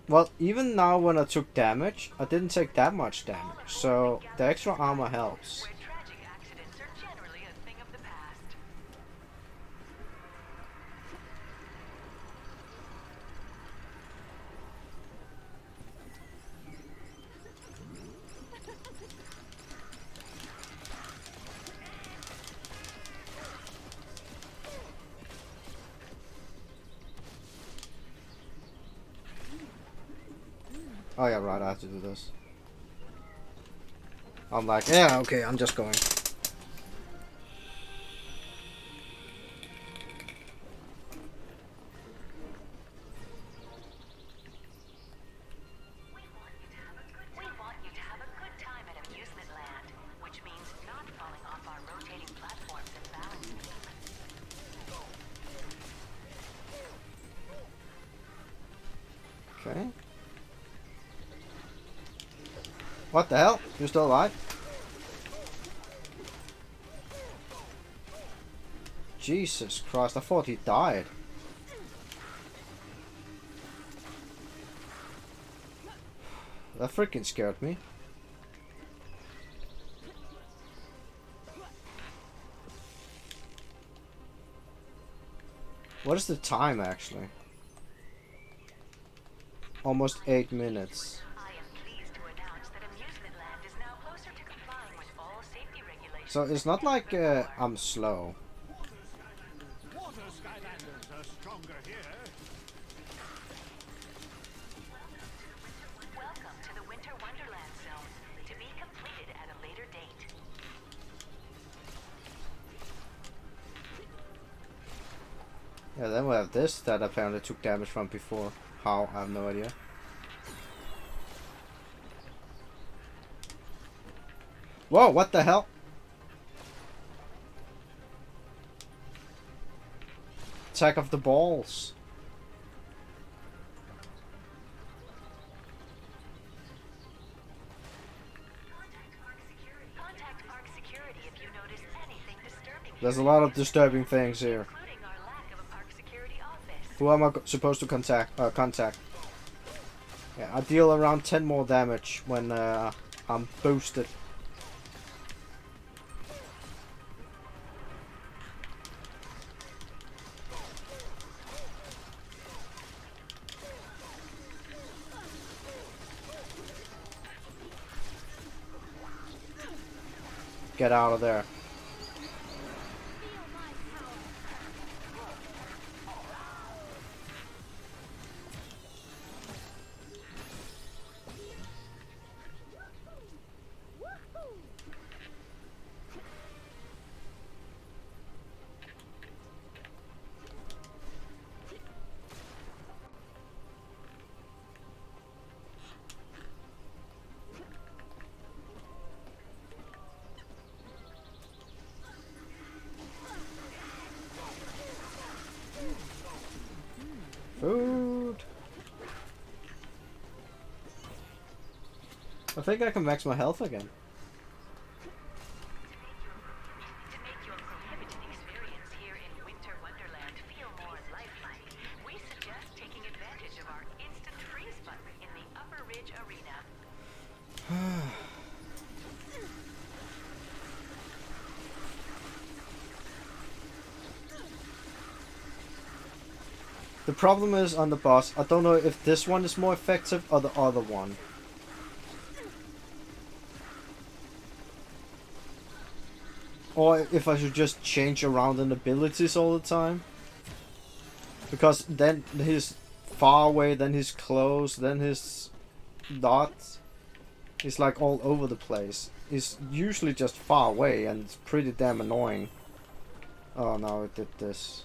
Well, even now when I took damage, I didn't take that much damage, so the extra armor helps. Where tragic accidents are generally a thing of the past. Oh yeah, right, I have to do this. I'm like, yeah, okay, I'm just going. We want you to have a good time at Amusement Land, which means not falling off our rotating platforms and balance beam. Okay. What the hell? You're still alive? Jesus Christ, I thought he died. That freaking scared me. What is the time actually? Almost 8 minutes. I am pleased to announce that Amusement Land is now closer to complying with all safety regulations. So it's not like I'm slow. Water Skylanders are stronger here. Welcome to the Winter Wonderland Zone, to be completed at a later date. Yeah, then we have this that apparently took damage from before. How? I have no idea. Whoa, what the hell? Attack of the balls. Contact Park Security if you notice anything disturbing you, There's a lot of disturbing things here. including our lack of a Park Security office. Who am I supposed to contact? Yeah, I deal around 10 more damage when I'm boosted. Get out of there. Food. I think I can max my health again. To make your prohibited experience here in Winter Wonderland feel more lifelike, we suggest taking advantage of our instant freeze button in the Upper Ridge Arena. The problem is on the boss, I don't know if this one is more effective or the other one. Or if I should just change around in abilities all the time. Because then he's far away, then he's close, then he's not. He's like all over the place. He's usually just far away and it's pretty damn annoying. Oh no, it did this.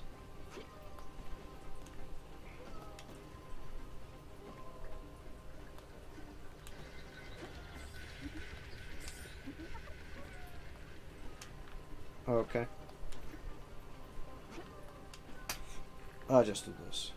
Okay. I'll just do this.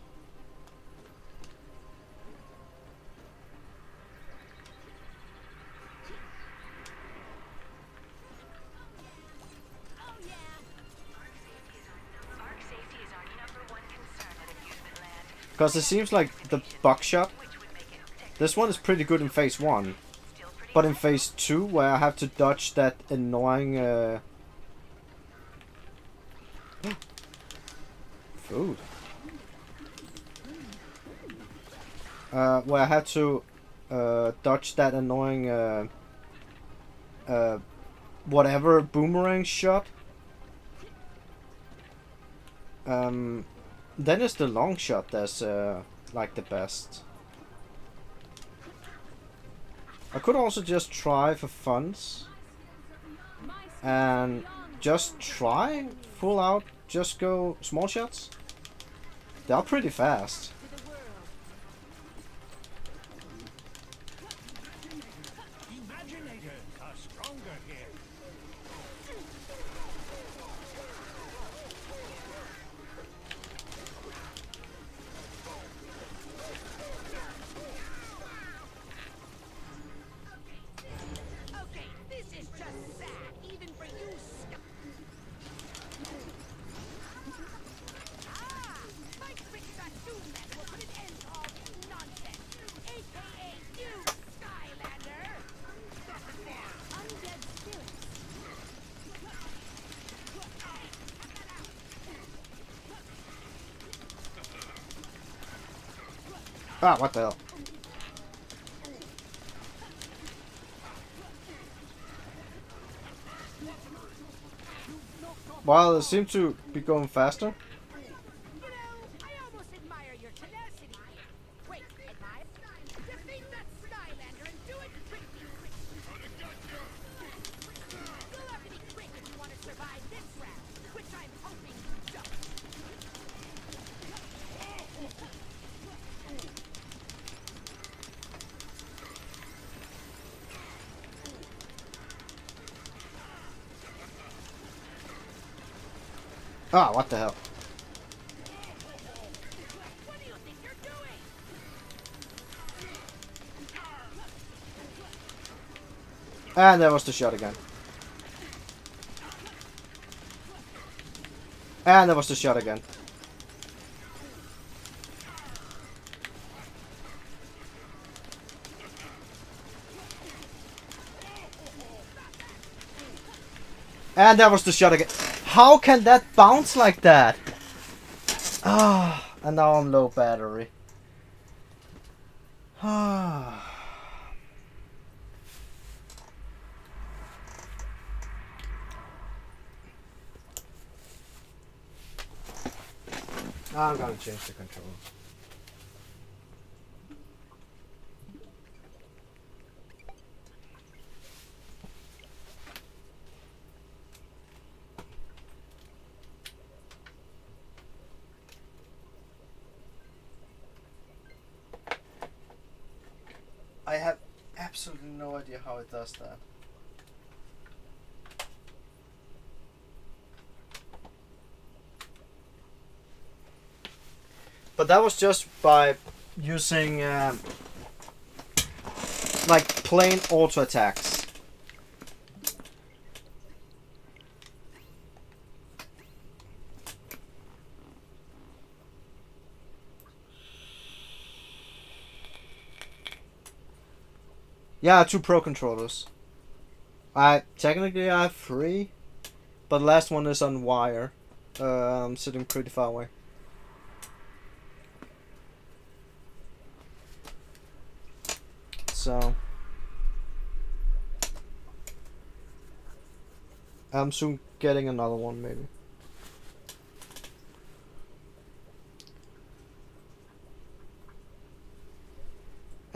Park safety is our #1 concern at Amusement Land. Because it seems like the buckshot, Which would make it this one is pretty good in phase 1. still pretty But in phase 2, where I have to dodge that annoying food. Where I had to dodge that annoying whatever boomerang shot. Then it's the long shot that's like the best. I could also just try for funs and just try full out, just go small shots. They're pretty fast. Imaginators are stronger here. Okay, this is just sad, even for you, my Quickshop Boss will put an end to all this nonsense, aka you, Skylander! Undead spirits. Ah, what the hell? Well, it seems to be going faster. You know, I almost admire your tenacity. Wait, admire? Defeat that Skylander and do it quickly. You'll have to be quick if you want to survive this round, which I'm hoping you don't. Ah, what the hell? And there was the shot again. And there was the shot again. And that was the shot again. How can that bounce like that? Ah, and now I'm low battery. Ah. I'm gonna change the controller. I have absolutely no idea how it does that. But that was just by using like plain auto attacks. Yeah, 2 Pro controllers. Technically I have 3, but the last one is on wire. I'm sitting pretty far away. So I'm soon getting another one maybe.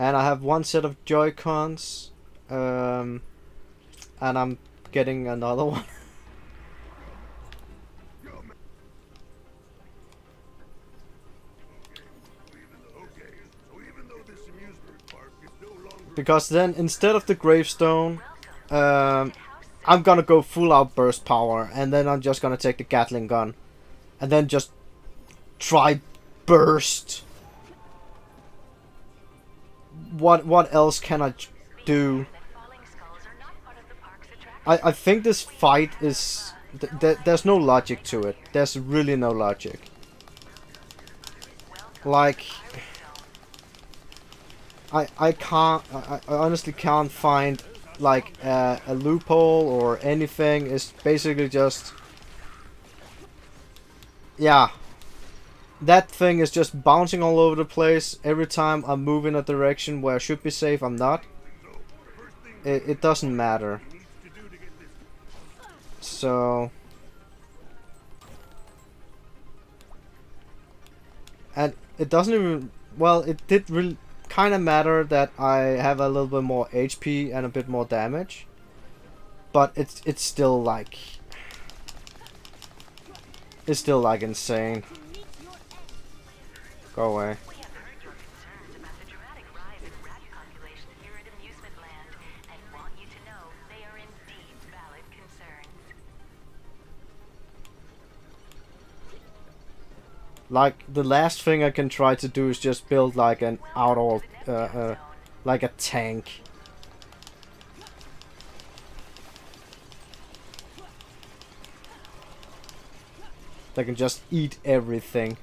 And I have 1 set of Joy-Cons, and I'm getting another one. Because then instead of the gravestone, I'm gonna go full out burst power, and then I'm just gonna take the Gatling gun, and then just try burst. What else can I do? I think this fight is there's no logic to it. There's really no logic. Like I can't. I honestly can't find like a loophole or anything. It's basically just, yeah. That thing is just bouncing all over the place. Every time I move in a direction where I should be safe, I'm not. It doesn't matter. So, and it doesn't even. Well, it did really kind of matter that I have a little bit more HP and a bit more damage, but it's still like insane. Go away. We have heard your concerns about the dramatic rise in rat population here at Amusement Land, and want you to know they are indeed valid concerns. Like, the last thing I can try to do is just build like an outdoor, like a tank. That can just eat everything.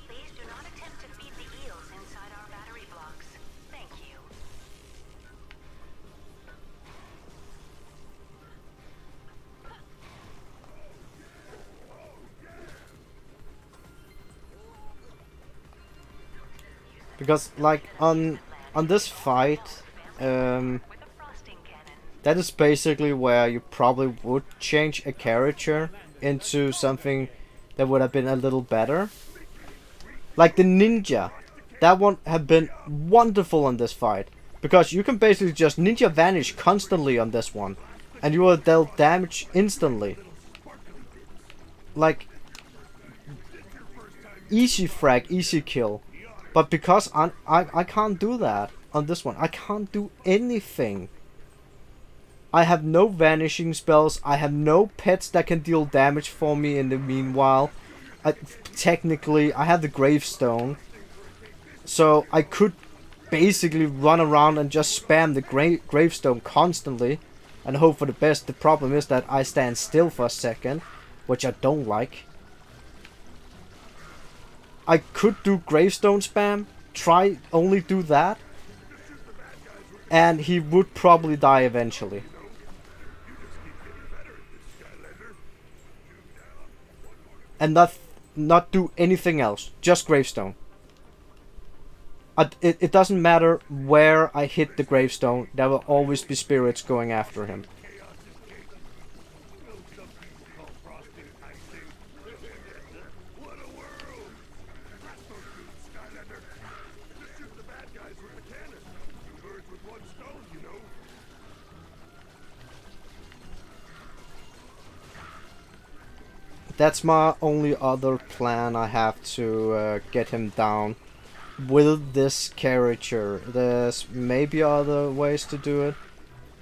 Please do not attempt to feed the eels inside our battery blocks. Thank you. Because like on this fight, With a frosting cannon. that is basically where you probably would change a character into something that would have been a little better. Like the ninja, that one have been wonderful on this fight, because you can basically just ninja vanish constantly on this one, and you will deal damage instantly. Like easy frag, easy kill. But because I can't do that on this one, I can't do anything. I have no vanishing spells. I have no pets that can deal damage for me in the meanwhile. Technically, I have the gravestone. So I could basically run around and just spam the gravestone constantly and hope for the best. The problem is that I stand still for a second, which I don't like. I could do gravestone spam, try only do that, and he would probably die eventually. And not do anything else, just gravestone. It doesn't matter where I hit the gravestone, there will always be spirits going after him. What a world! Blast those dudes, Skylander! Just shoot the bad guys with the cannon. Two birds with one stone, you know. That's my only other plan. I have to get him down with this character. There's maybe other ways to do it.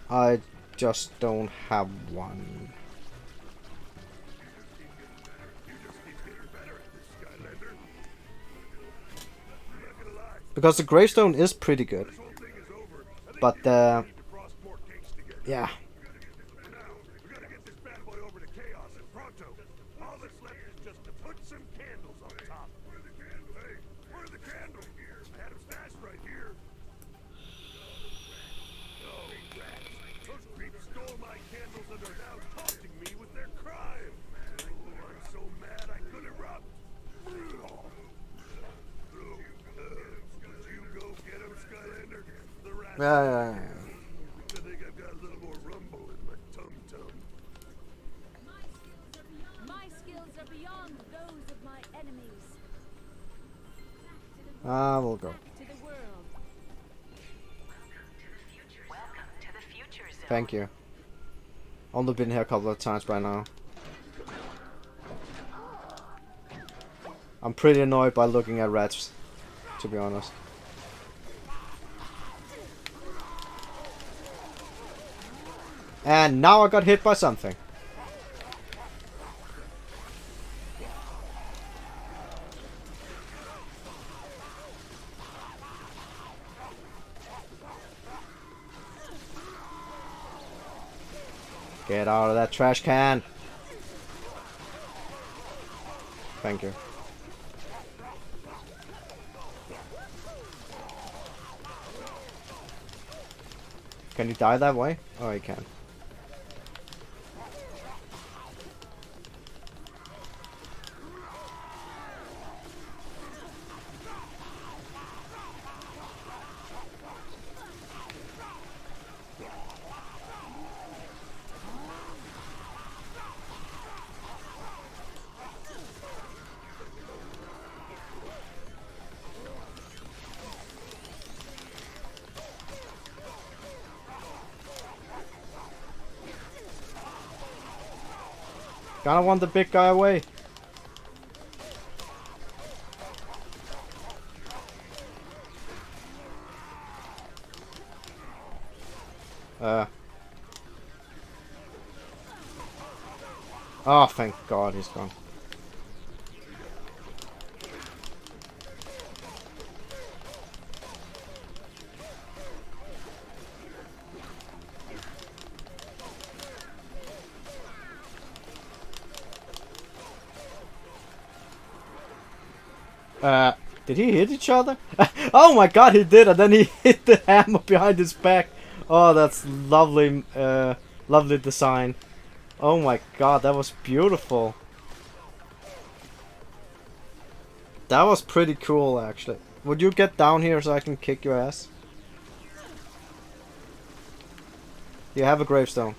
I just don't have one. Because the gravestone is pretty good. But yeah. Yeah. I think I've got a little more rumble in my tum-tum. My skills are beyond those of my enemies. We'll go. To the world. Welcome to the future zone. Thank you. Only been here a couple of times by now. I'm pretty annoyed by looking at rats, to be honest. And now I got hit by something. Get out of that trash can. Thank you. Can you die that way? Oh, you can. Kinda want the big guy away. Oh, thank God he's gone. Did he hit each other? Oh my God, he did, and then he hit the hammer behind his back. Oh, that's lovely, lovely design. Oh my God, that was beautiful. That was pretty cool, actually. Would you get down here so I can kick your ass? You have a gravestone.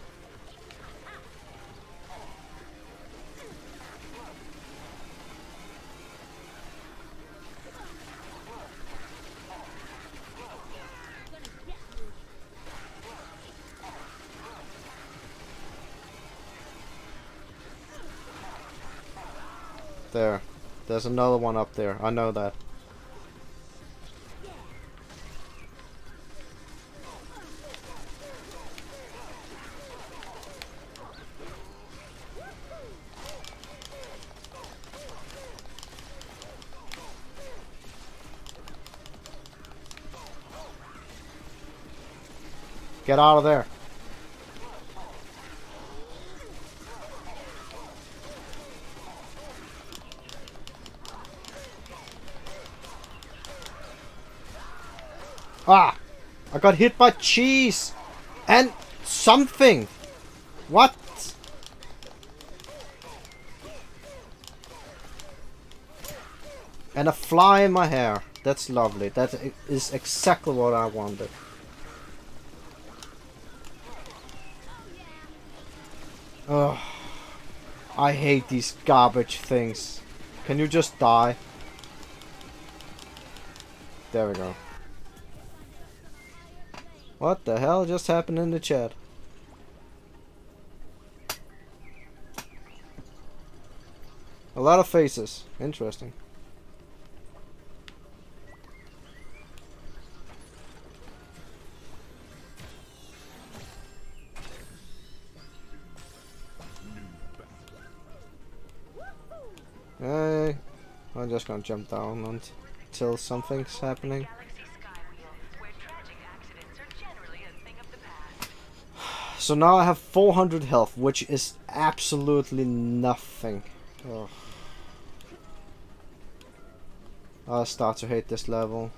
There. There's another one up there. I know that. Get out of there. Ah! I got hit by cheese! And something! What? And a fly in my hair. That's lovely. That is exactly what I wanted. Ugh. I hate these garbage things. Can you just die? There we go. What the hell just happened in the chat? A lot of faces. Interesting. Hey, I'm just gonna jump down until something's happening. So now I have 400 health, which is absolutely nothing. Ugh. I start to hate this level.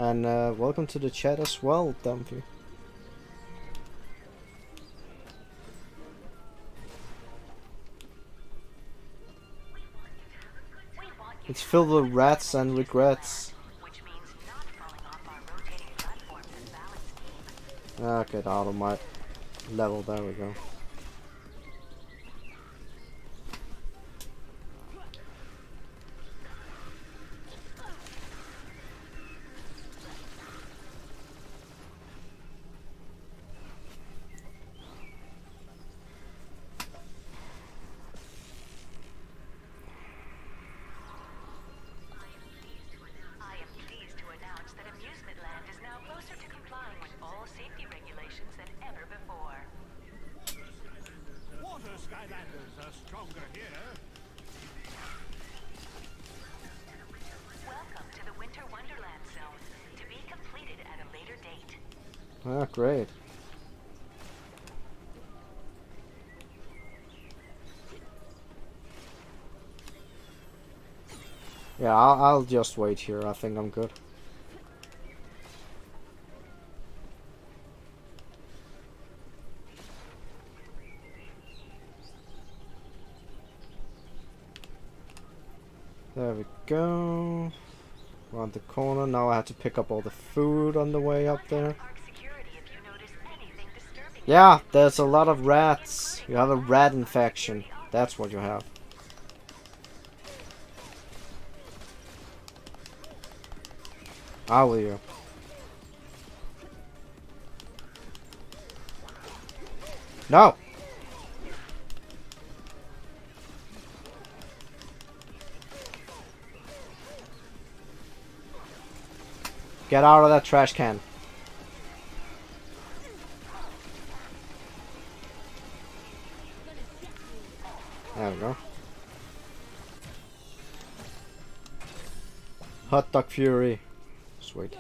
And welcome to the chat as well, Dumpy. It's filled with rats and regrets. Okay, out of my level. There we go. Skylanders are stronger here. Welcome to the Winter Wonderland Zone, to be completed at a later date. Ah, great. Yeah, I'll just wait here. I think I'm good. There we go. Around the corner. Now I have to pick up all the food on the way up there. Yeah, there's a lot of rats. You have a rat infection. That's what you have. How will you? No! Get out of that trash can. There we go. Hot Dog Fury. Sweet.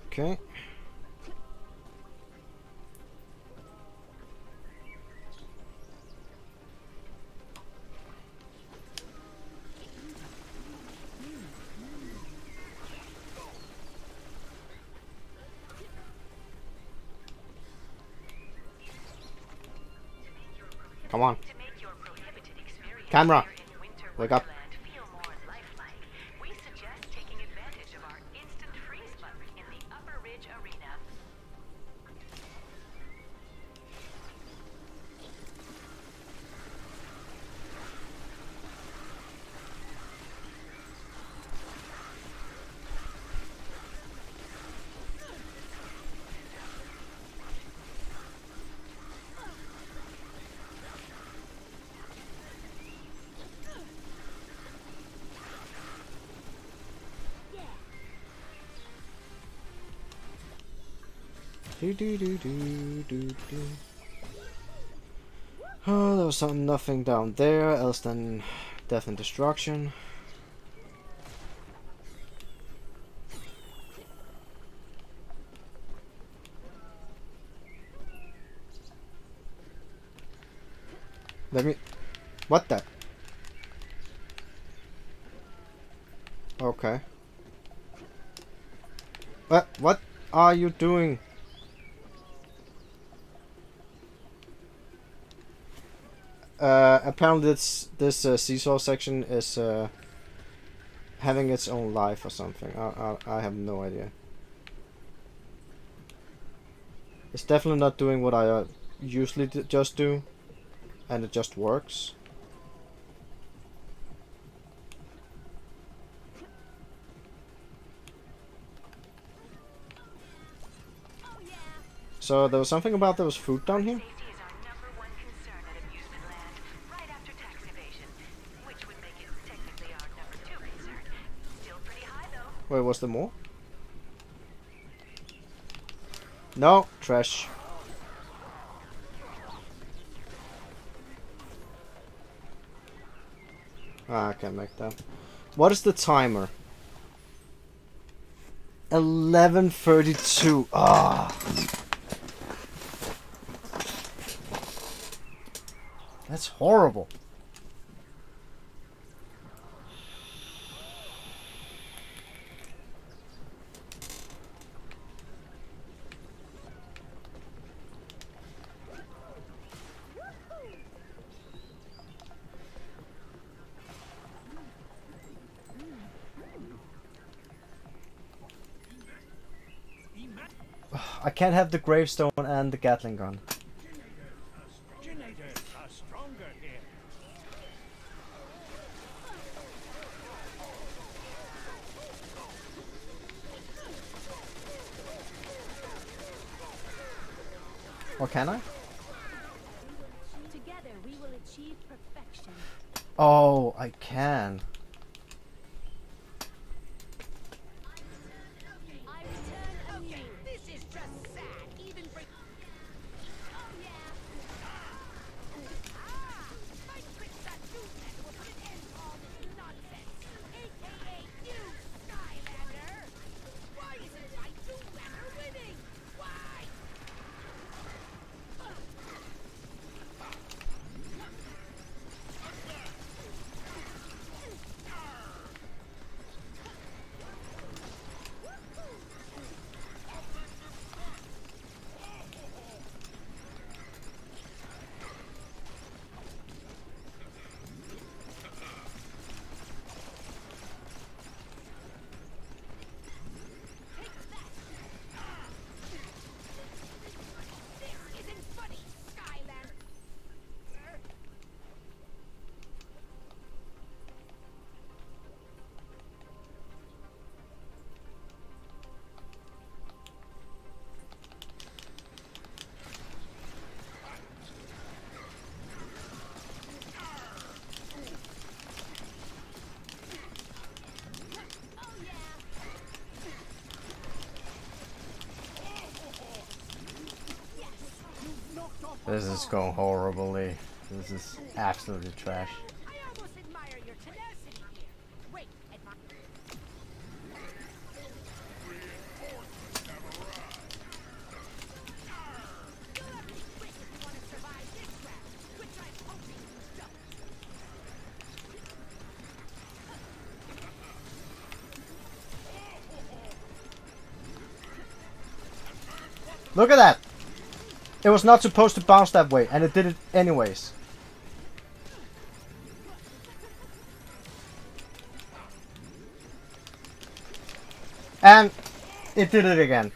Okay. Come on. Camera. Wake up. Do do do do do do. Oh, there was nothing down there else than death and destruction. Let me... What the... Okay. What are you doing? Apparently this seesaw section is having its own life or something. I have no idea. It's definitely not doing what I usually just do, and it just works. So there was something about there was food down here? Safety is our #1 concern at Amusement Land, right after tax evasion, which would make it technically our #2 concern. Still pretty high though. Wait, was there more? No, trash. Ah, I can't make that. What is the timer? 11:32. Ah. That's horrible. I can't have the gravestone and the Gatling gun. Imaginators are stronger here. Or can I? Together we will achieve perfection. Oh, I can. I return anew. This is just sad. Even for... Oh yeah. My Quickshop Boss will put an end to all this nonsense. AKA you, Skylander. Why isn't my Zoolander winning? Why? This isn't funny, Skylander. Oh yeah. This is going horribly. This is absolutely trash. I almost admire your tenacity here. Wait, admire. You'll have to be quick if you want to survive this round, which I'm hoping you don't. Look at that! It was not supposed to bounce that way, and it did it anyways. And it did it again.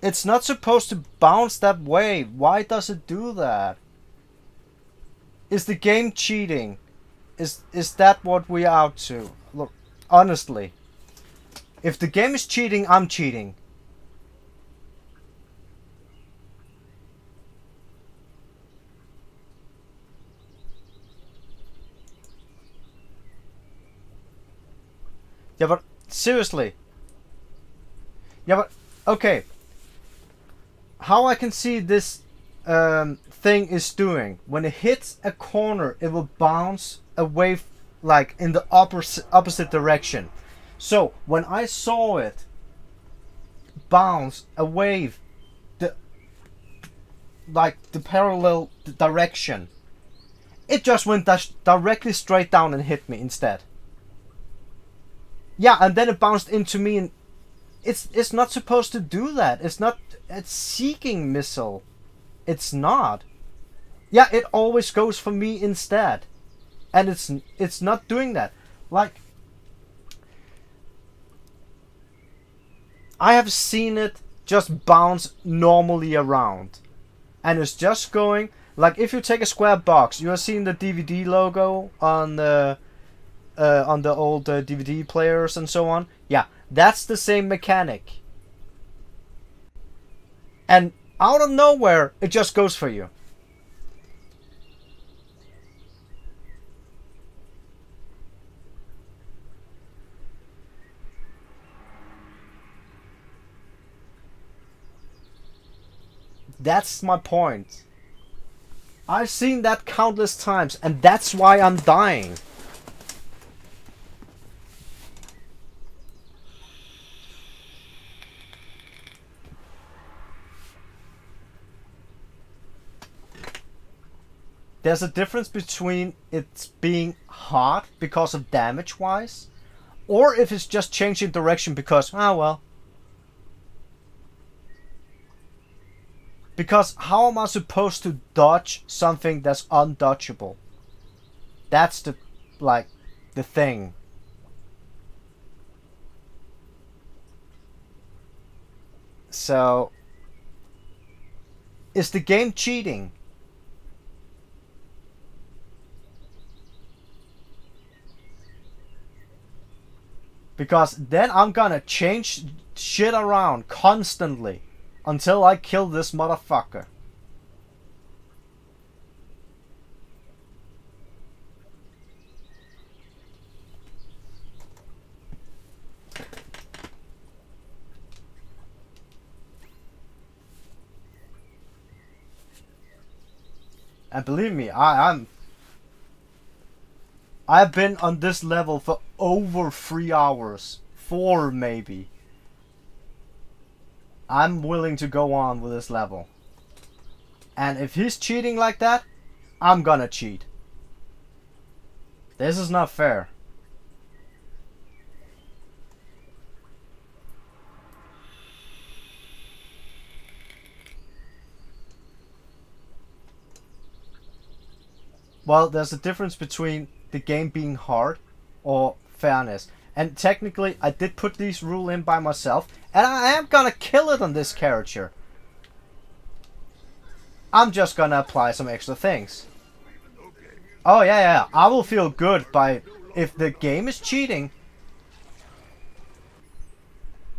It's not supposed to bounce that way. Why does it do that? Is the game cheating? Is that what we're out to? Look, honestly. If the game is cheating, I'm cheating. Yeah, but seriously. Yeah, but okay. How I can see this thing is doing, when it hits a corner, it will bounce away, like in the opposite direction. So when I saw it bounce away, the parallel direction, it just went directly straight down and hit me instead. Yeah, and then it bounced into me, and it's not supposed to do that. It's seeking missile. It's not. Yeah, it always goes for me instead. And it's not doing that. Like, I have seen it just bounce normally around. And it's just going, like if you take a square box, you have seen the DVD logo on the old DVD players and so on. Yeah, that's the same mechanic. And out of nowhere, it just goes for you. That's my point. I've seen that countless times, and that's why I'm dying. There's a difference between it's being hard because of damage wise, or if it's just changing direction because, well. Because how am I supposed to dodge something that's undodgeable? That's the thing. So, is the game cheating? Because then I'm gonna change shit around constantly until I kill this motherfucker. And believe me, I've been on this level for over 3 hours. 4 maybe. I'm willing to go on with this level. And if he's cheating like that, I'm gonna cheat. This is not fair. Well, there's a difference between the game being hard or fairness. And technically, I did put these rules in by myself, and I am gonna kill it on this character. I'm just gonna apply some extra things. Oh yeah, I will feel good by, if the game is cheating,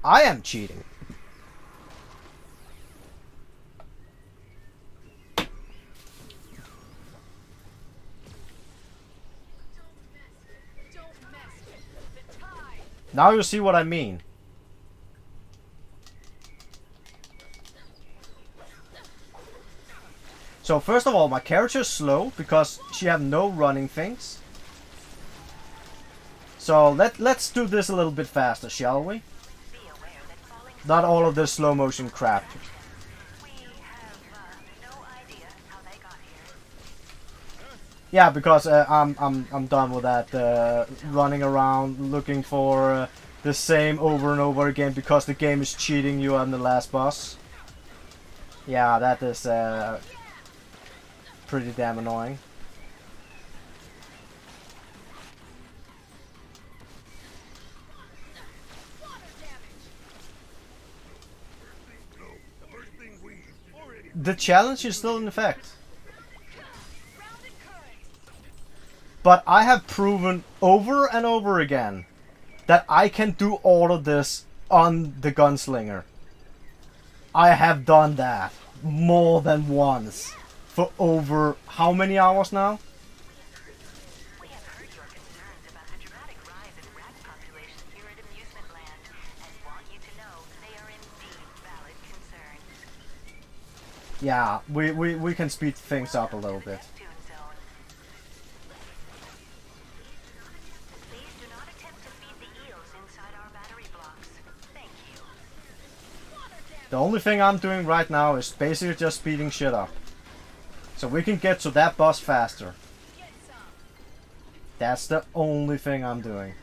I am cheating. Now you see what I mean. So first of all, my character is slow because she have no running things. So let's do this a little bit faster, shall we? Not all of this slow motion crap. Yeah, because I'm done with that running around looking for the same over and over again because the game is cheating you on the last boss. Yeah, that is pretty damn annoying. The challenge is still in effect. But I have proven over and over again that I can do all of this on the gunslinger. I have done that more than once for over how many hours now? We have heard your concerns about the dramatic rise in rat population here in Yeah, we can speed things up a little bit. Tune zone. Please do not attempt to feed the eels inside our battery blocks. Thank you. The only thing I'm doing right now is basically just speeding shit up. So we can get to that boss faster. That's the only thing I'm doing.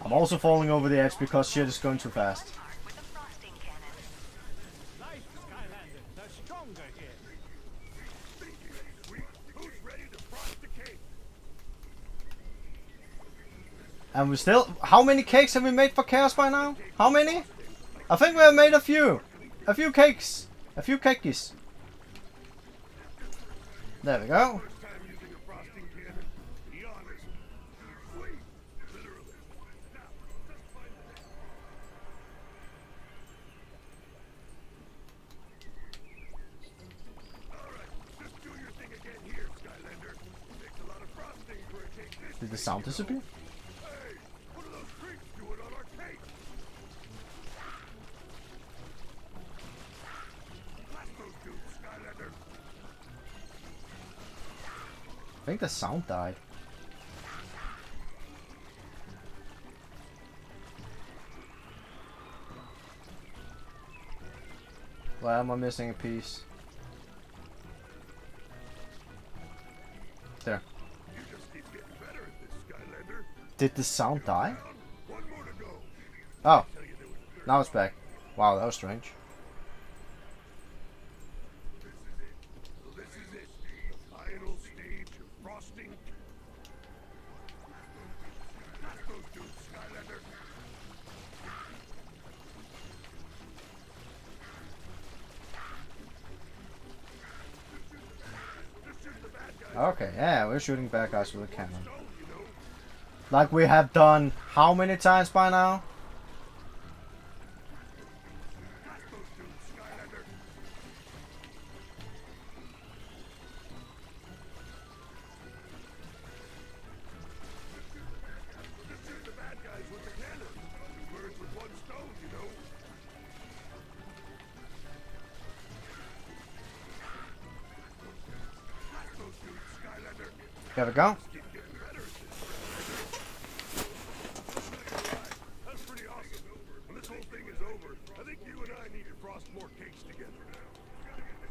I'm also falling over the edge because shit is going too fast. With a frosting cannon. Nice, Skylanders. They're stronger here. Who's ready to frost the cake? And we still... How many cakes have we made for Chaos by now? How many? I think we have made a few. A few cakes. A few cakeys. There we go. First time using a frosting cannon. Be honest. Sweet. Literally. Now, let's find the next. Alright, just do your thing again here, Skylander. Takes a lot of frosting for a cake this Did the big. sound disappear? Hey, what are those creeps doing on our cake? Blast those dudes, Skylander. I think the sound died. Why am I missing a piece? There. You just keep getting better at this, Skylander. Did the sound die? One more to go. Oh, Tell you there was a third. now it's back. Wow, that was strange. This is it. The final stage of frosting. Blast those dudes, Skylander. Just shoot the bad guys. Okay, yeah, we're shooting bad guys with a cannon. Stone, you know. Like we have done how many times by now? Blast those dudes, Skylander. Just shoot the bad guys with the cannon. Two birds with one stone, you know. Blast those dudes, Skylander. There we go. Keep getting better at this. That's pretty awesome. When this whole thing is over, I think you and I need to frost more cakes together.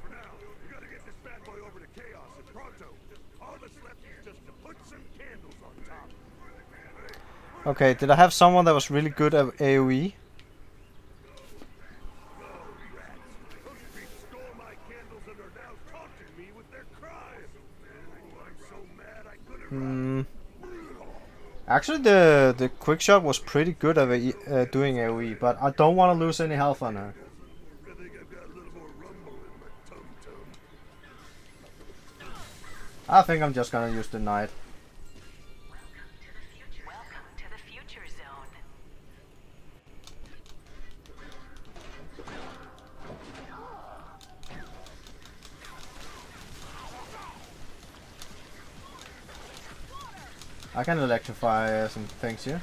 For now, we gotta get this bad boy over to Chaos and pronto. All that's left is just to put some candles on top. Okay, did I have someone that was really good at AoE? Those creeps stole my candles and are now taunting me with their cries. Oh, I'm so mad I couldn't Actually, the Quickshop was pretty good at doing AoE, but I don't want to lose any health on her. I think I've got a little more rumble in my tum-tum. I think I'm just gonna use the knight. Welcome to the future zone. I can electrify some things here.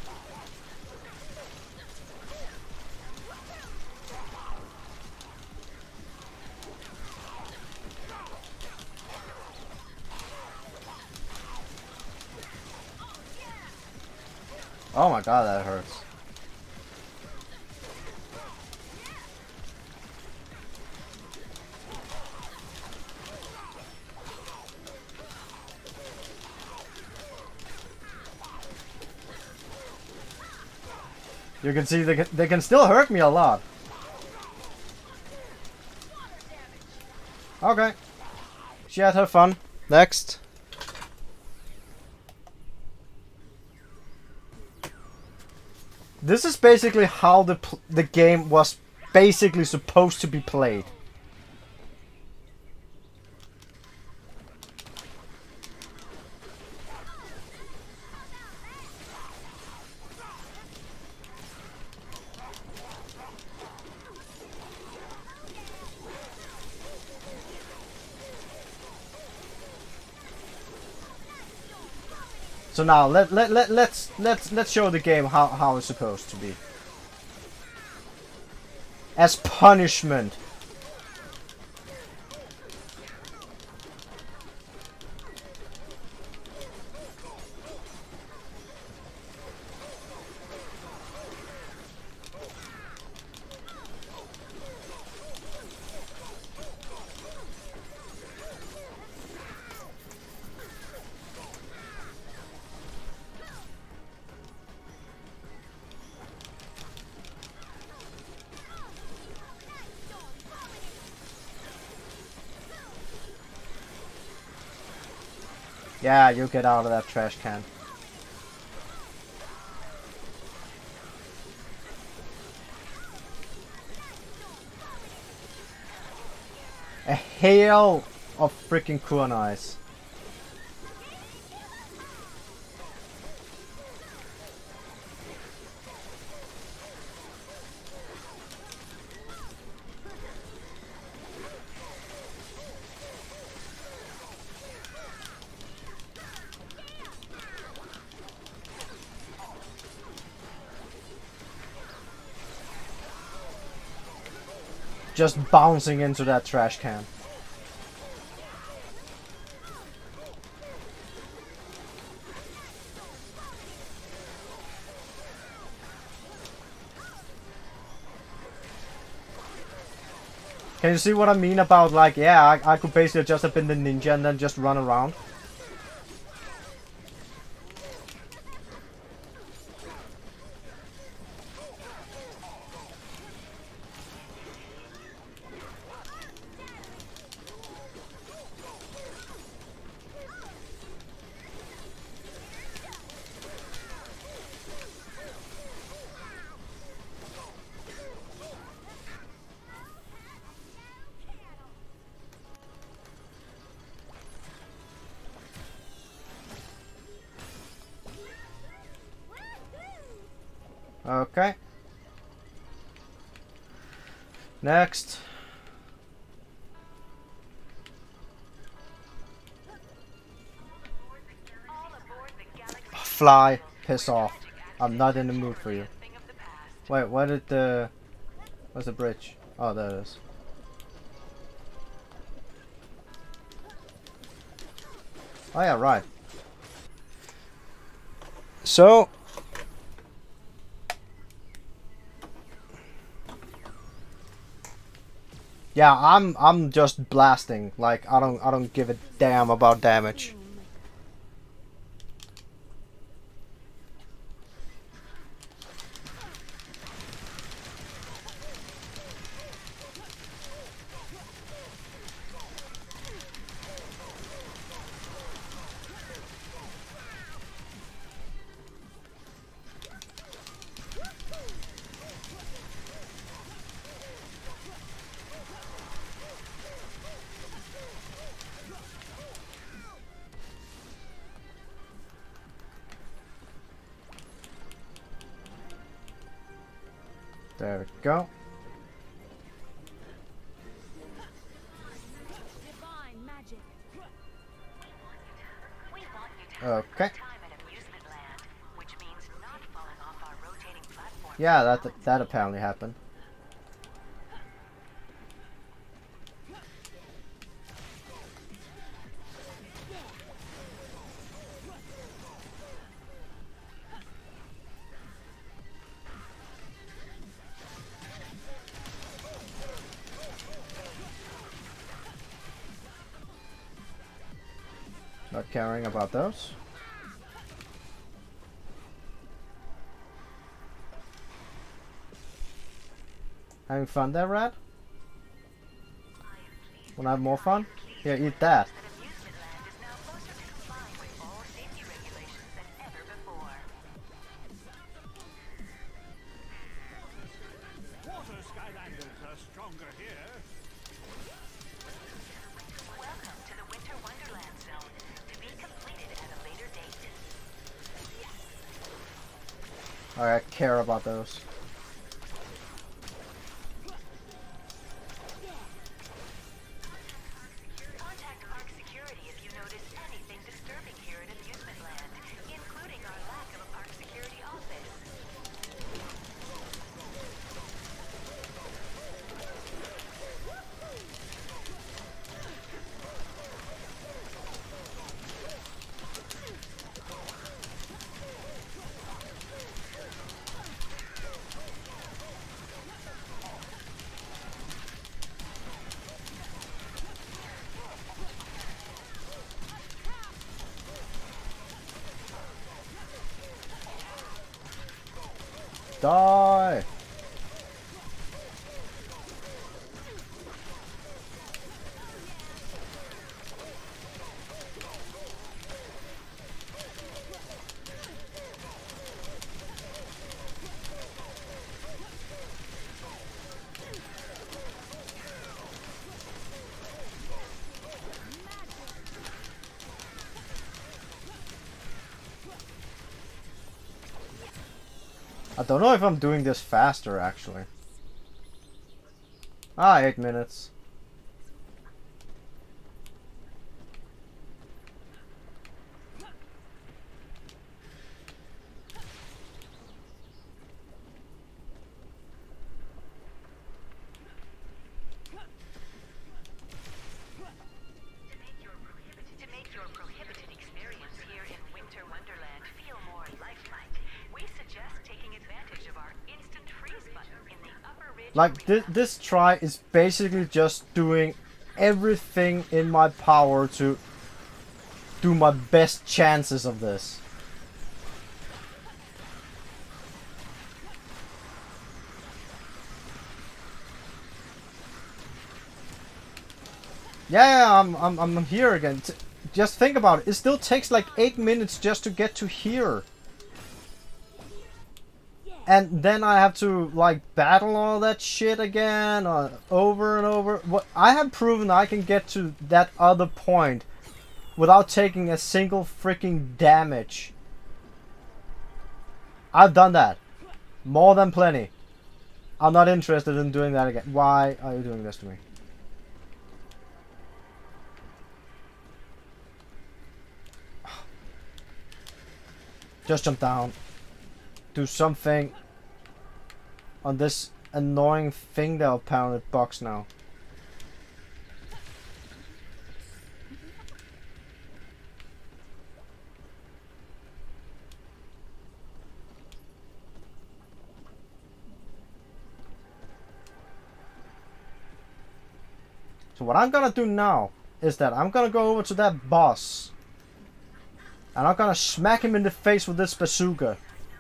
Oh my god, that hurts. You can see they can still hurt me a lot. Okay. She had her fun. Next. This is basically how the game was basically supposed to be played. So now let's show the game how it's supposed to be. As punishment, Yeah, you get out of that trash can. A hail of freaking kunais. Just bouncing into that trash can. Can you see what I mean about, like, yeah, I could basically just have been the ninja and then just run around. Okay. Next. Fly. Piss off. I'm not in the mood for you. Wait, what did the... What's the bridge? Oh, there it is. Oh yeah, right. So... Yeah, I'm just blasting. Like I don't give a damn about damage. There we go. Divine magic. Okay. Yeah, that apparently happened. Not caring about those. Having fun there, Rat? Wanna have more fun? Here, eat that. Water Skylanders are stronger here. Welcome to the Winter Wonderland Zone, to be completed at a later date. Alright, I care about those. Contact Park Security if you notice anything disturbing here at Amusement Land, including our lack of a Park Security office. Die! I don't know if I'm doing this faster actually. Ah, 8 minutes. To make your prohibited experience here in Winter Wonderland feel more lifelike, we suggest taking advantage of our instant freeze button in the upper ridge. Like this try is basically just doing everything in my power to do my best chances of this. Yeah, I'm here again. Just think about it. It still takes like 8 minutes just to get to here. And then I have to like battle all that shit again over and over. What I have proven I can get to that other point without taking a single freaking damage. I've done that. More than plenty. I'm not interested in doing that again. Why are you doing this to me? Just jump down. Do something on this annoying thing that apparently bugs now. So what I'm gonna do now is that I'm gonna go over to that boss. And I'm gonna smack him in the face with this bazooka.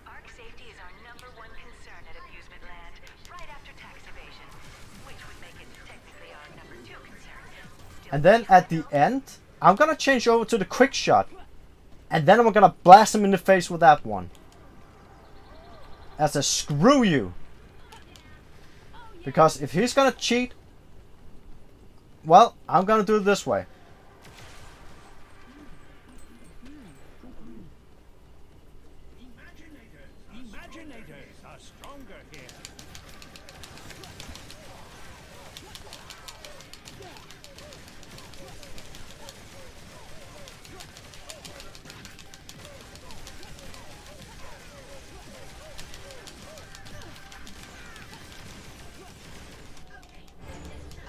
Arc safety is our #1 concern at Amusement Land, right after tax evasion, which would make it technically our #2 concern. And then at the end, I'm gonna change over to the quick shot. And then I'm gonna blast him in the face with that one. As a screw you. Because if he's gonna cheat, well, I'm gonna do it this way. Imaginators are stronger here.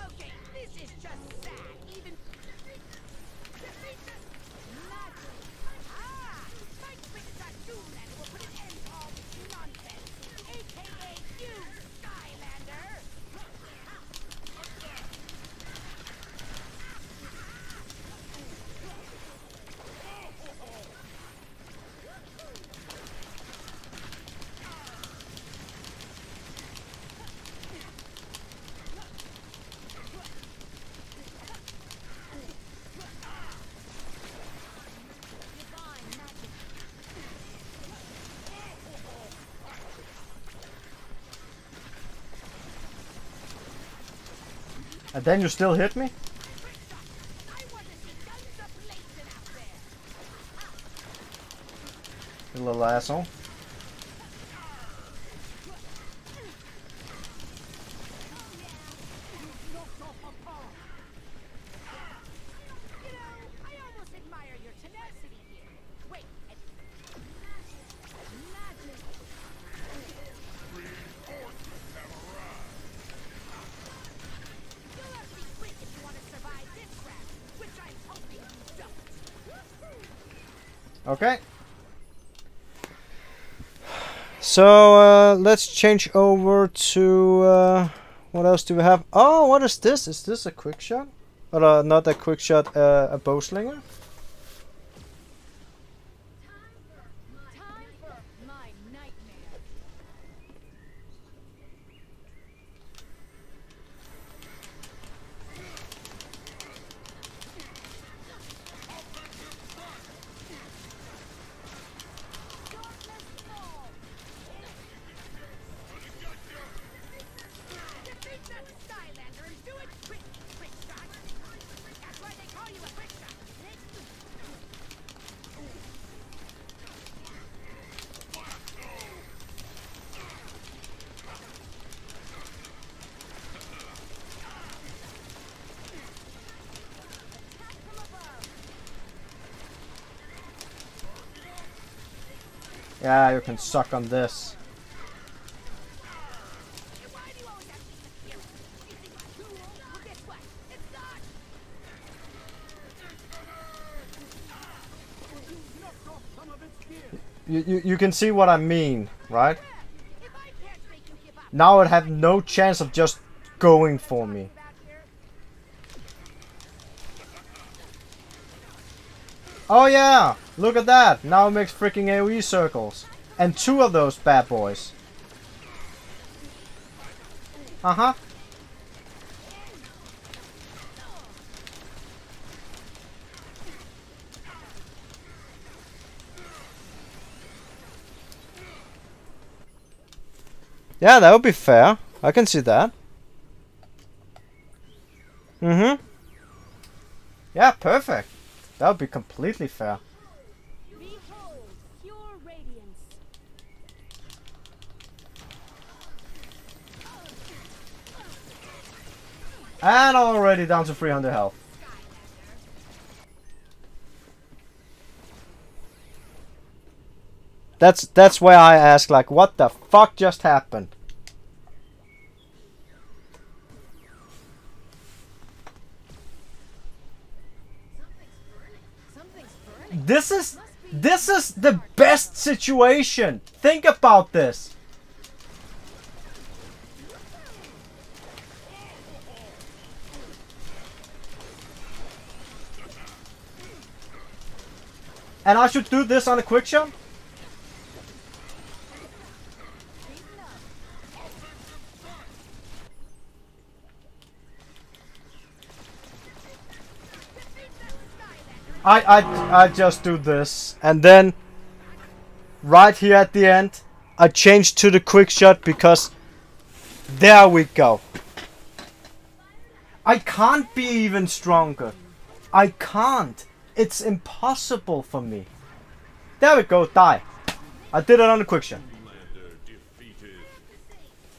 Okay, this is just sad. Even fight Quickshop Boss and we'll put an end to all this nonsense. AKA you, Skylander. And then you still hit me? I want to see guns a-blazing out there. You little asshole. You know, I almost admire your tenacity here. Wait, Imagine. You'll have to be quick if you want to survive this crap, which I'm hoping you don't. Okay. So let's change over to what else do we have? Oh, what is this? Is this a quick shot? Or not a quick shot, a bow slinger? Time for my nightmare. Defeat that Skylander and do it quick, Quickshot. That's why they call you a Quickshot. Yeah, you can suck on this. Why do you always have to be such a hero? You think it's cool? Well, guess what? It's not! You can see what I mean, right? If I can't make you give up, Now it have no chance of just going for me. back here. Oh yeah! Look at that! Now it makes freaking AoE circles. And 2 of those bad boys. Uh-huh. Yeah, that would be fair. I can see that. Mm-hmm. Yeah, perfect. That would be completely fair. Behold, pure radiance. And already down to 300 health. That's why I ask, like, what the fuck just happened? This is the best situation. Think about this. And I should do this on a Quickshop? I just do this, and then right here at the end I change to the quick shot because there we go. I can't be even stronger. I can't. It's impossible for me. There we go, die. I did it on the quick shot.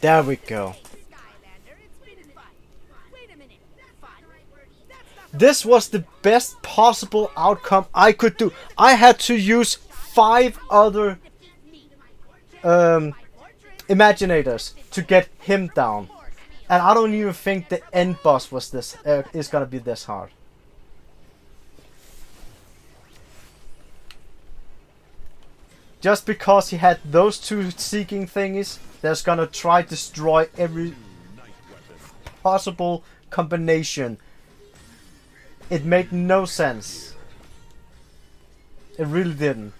There we go. Skylander, it's been fun. Wait a minute. Fun? That's not This was the best possible outcome I could do. I had to use 5 other Imaginators to get him down. And I don't even think the end boss was this is gonna be this hard. Just because he had those 2 seeking thingies, that's gonna try to destroy every possible combination. It made no sense. It really didn't.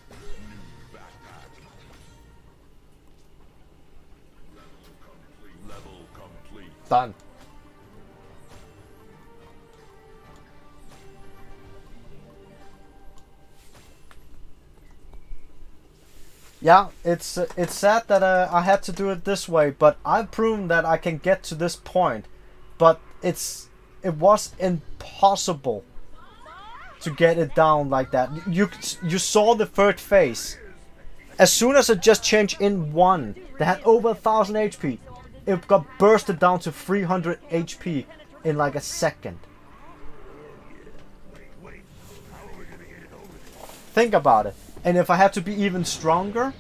Done. Yeah, it's sad that I had to do it this way, but I've proven that I can get to this point. But it was impossible to get it down like that. You saw the third phase. As soon as it just changed in 1, they had over 1000 HP. It got bursted down to 300 HP in like a second. Think about it. And if I had to be even stronger,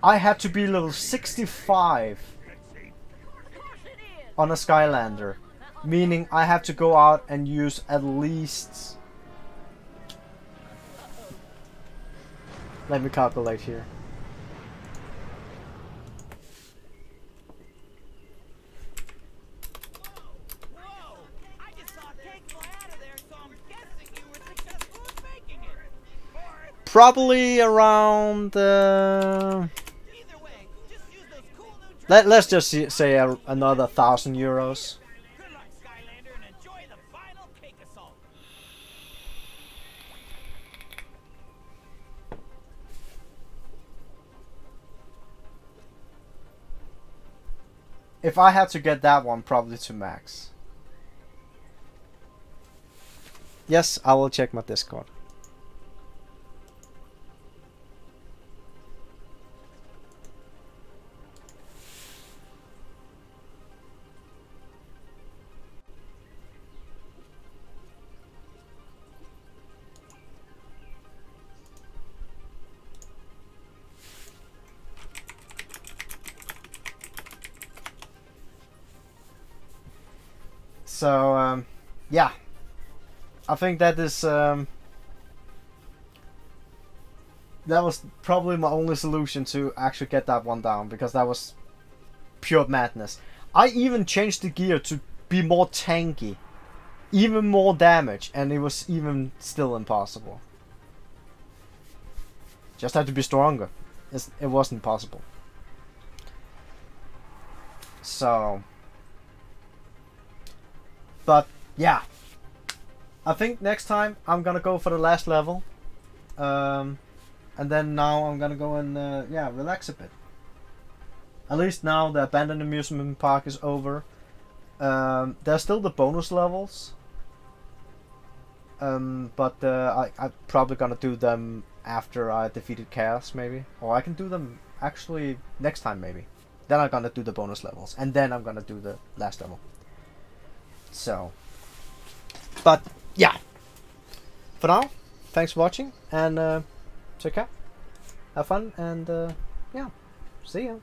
I had to be level 65 on a Skylander. Meaning I have to go out and use at least... Let me calculate here. Probably around let's just say another 1,000 euros. Good luck, Skylander, and enjoy the final cake assault. If I had to get that one, probably to max. Yes, I will check my Discord. So yeah, I think that is that was probably my only solution to actually get that one down, because that was pure madness. I even changed the gear to be more tanky, even more damage, and it was even still impossible. Just had to be stronger. It wasn't possible. So, but yeah, I think next time I'm gonna go for the last level, and then now I'm gonna go and yeah, relax a bit. At least now the abandoned amusement park is over. There's still the bonus levels, but I'm probably gonna do them after I defeated Chaos, maybe, or I can do them actually next time, maybe. Then I'm gonna do the bonus levels, and then I'm gonna do the last level. So, but yeah, for now, thanks for watching, and take care, have fun, and yeah, see ya.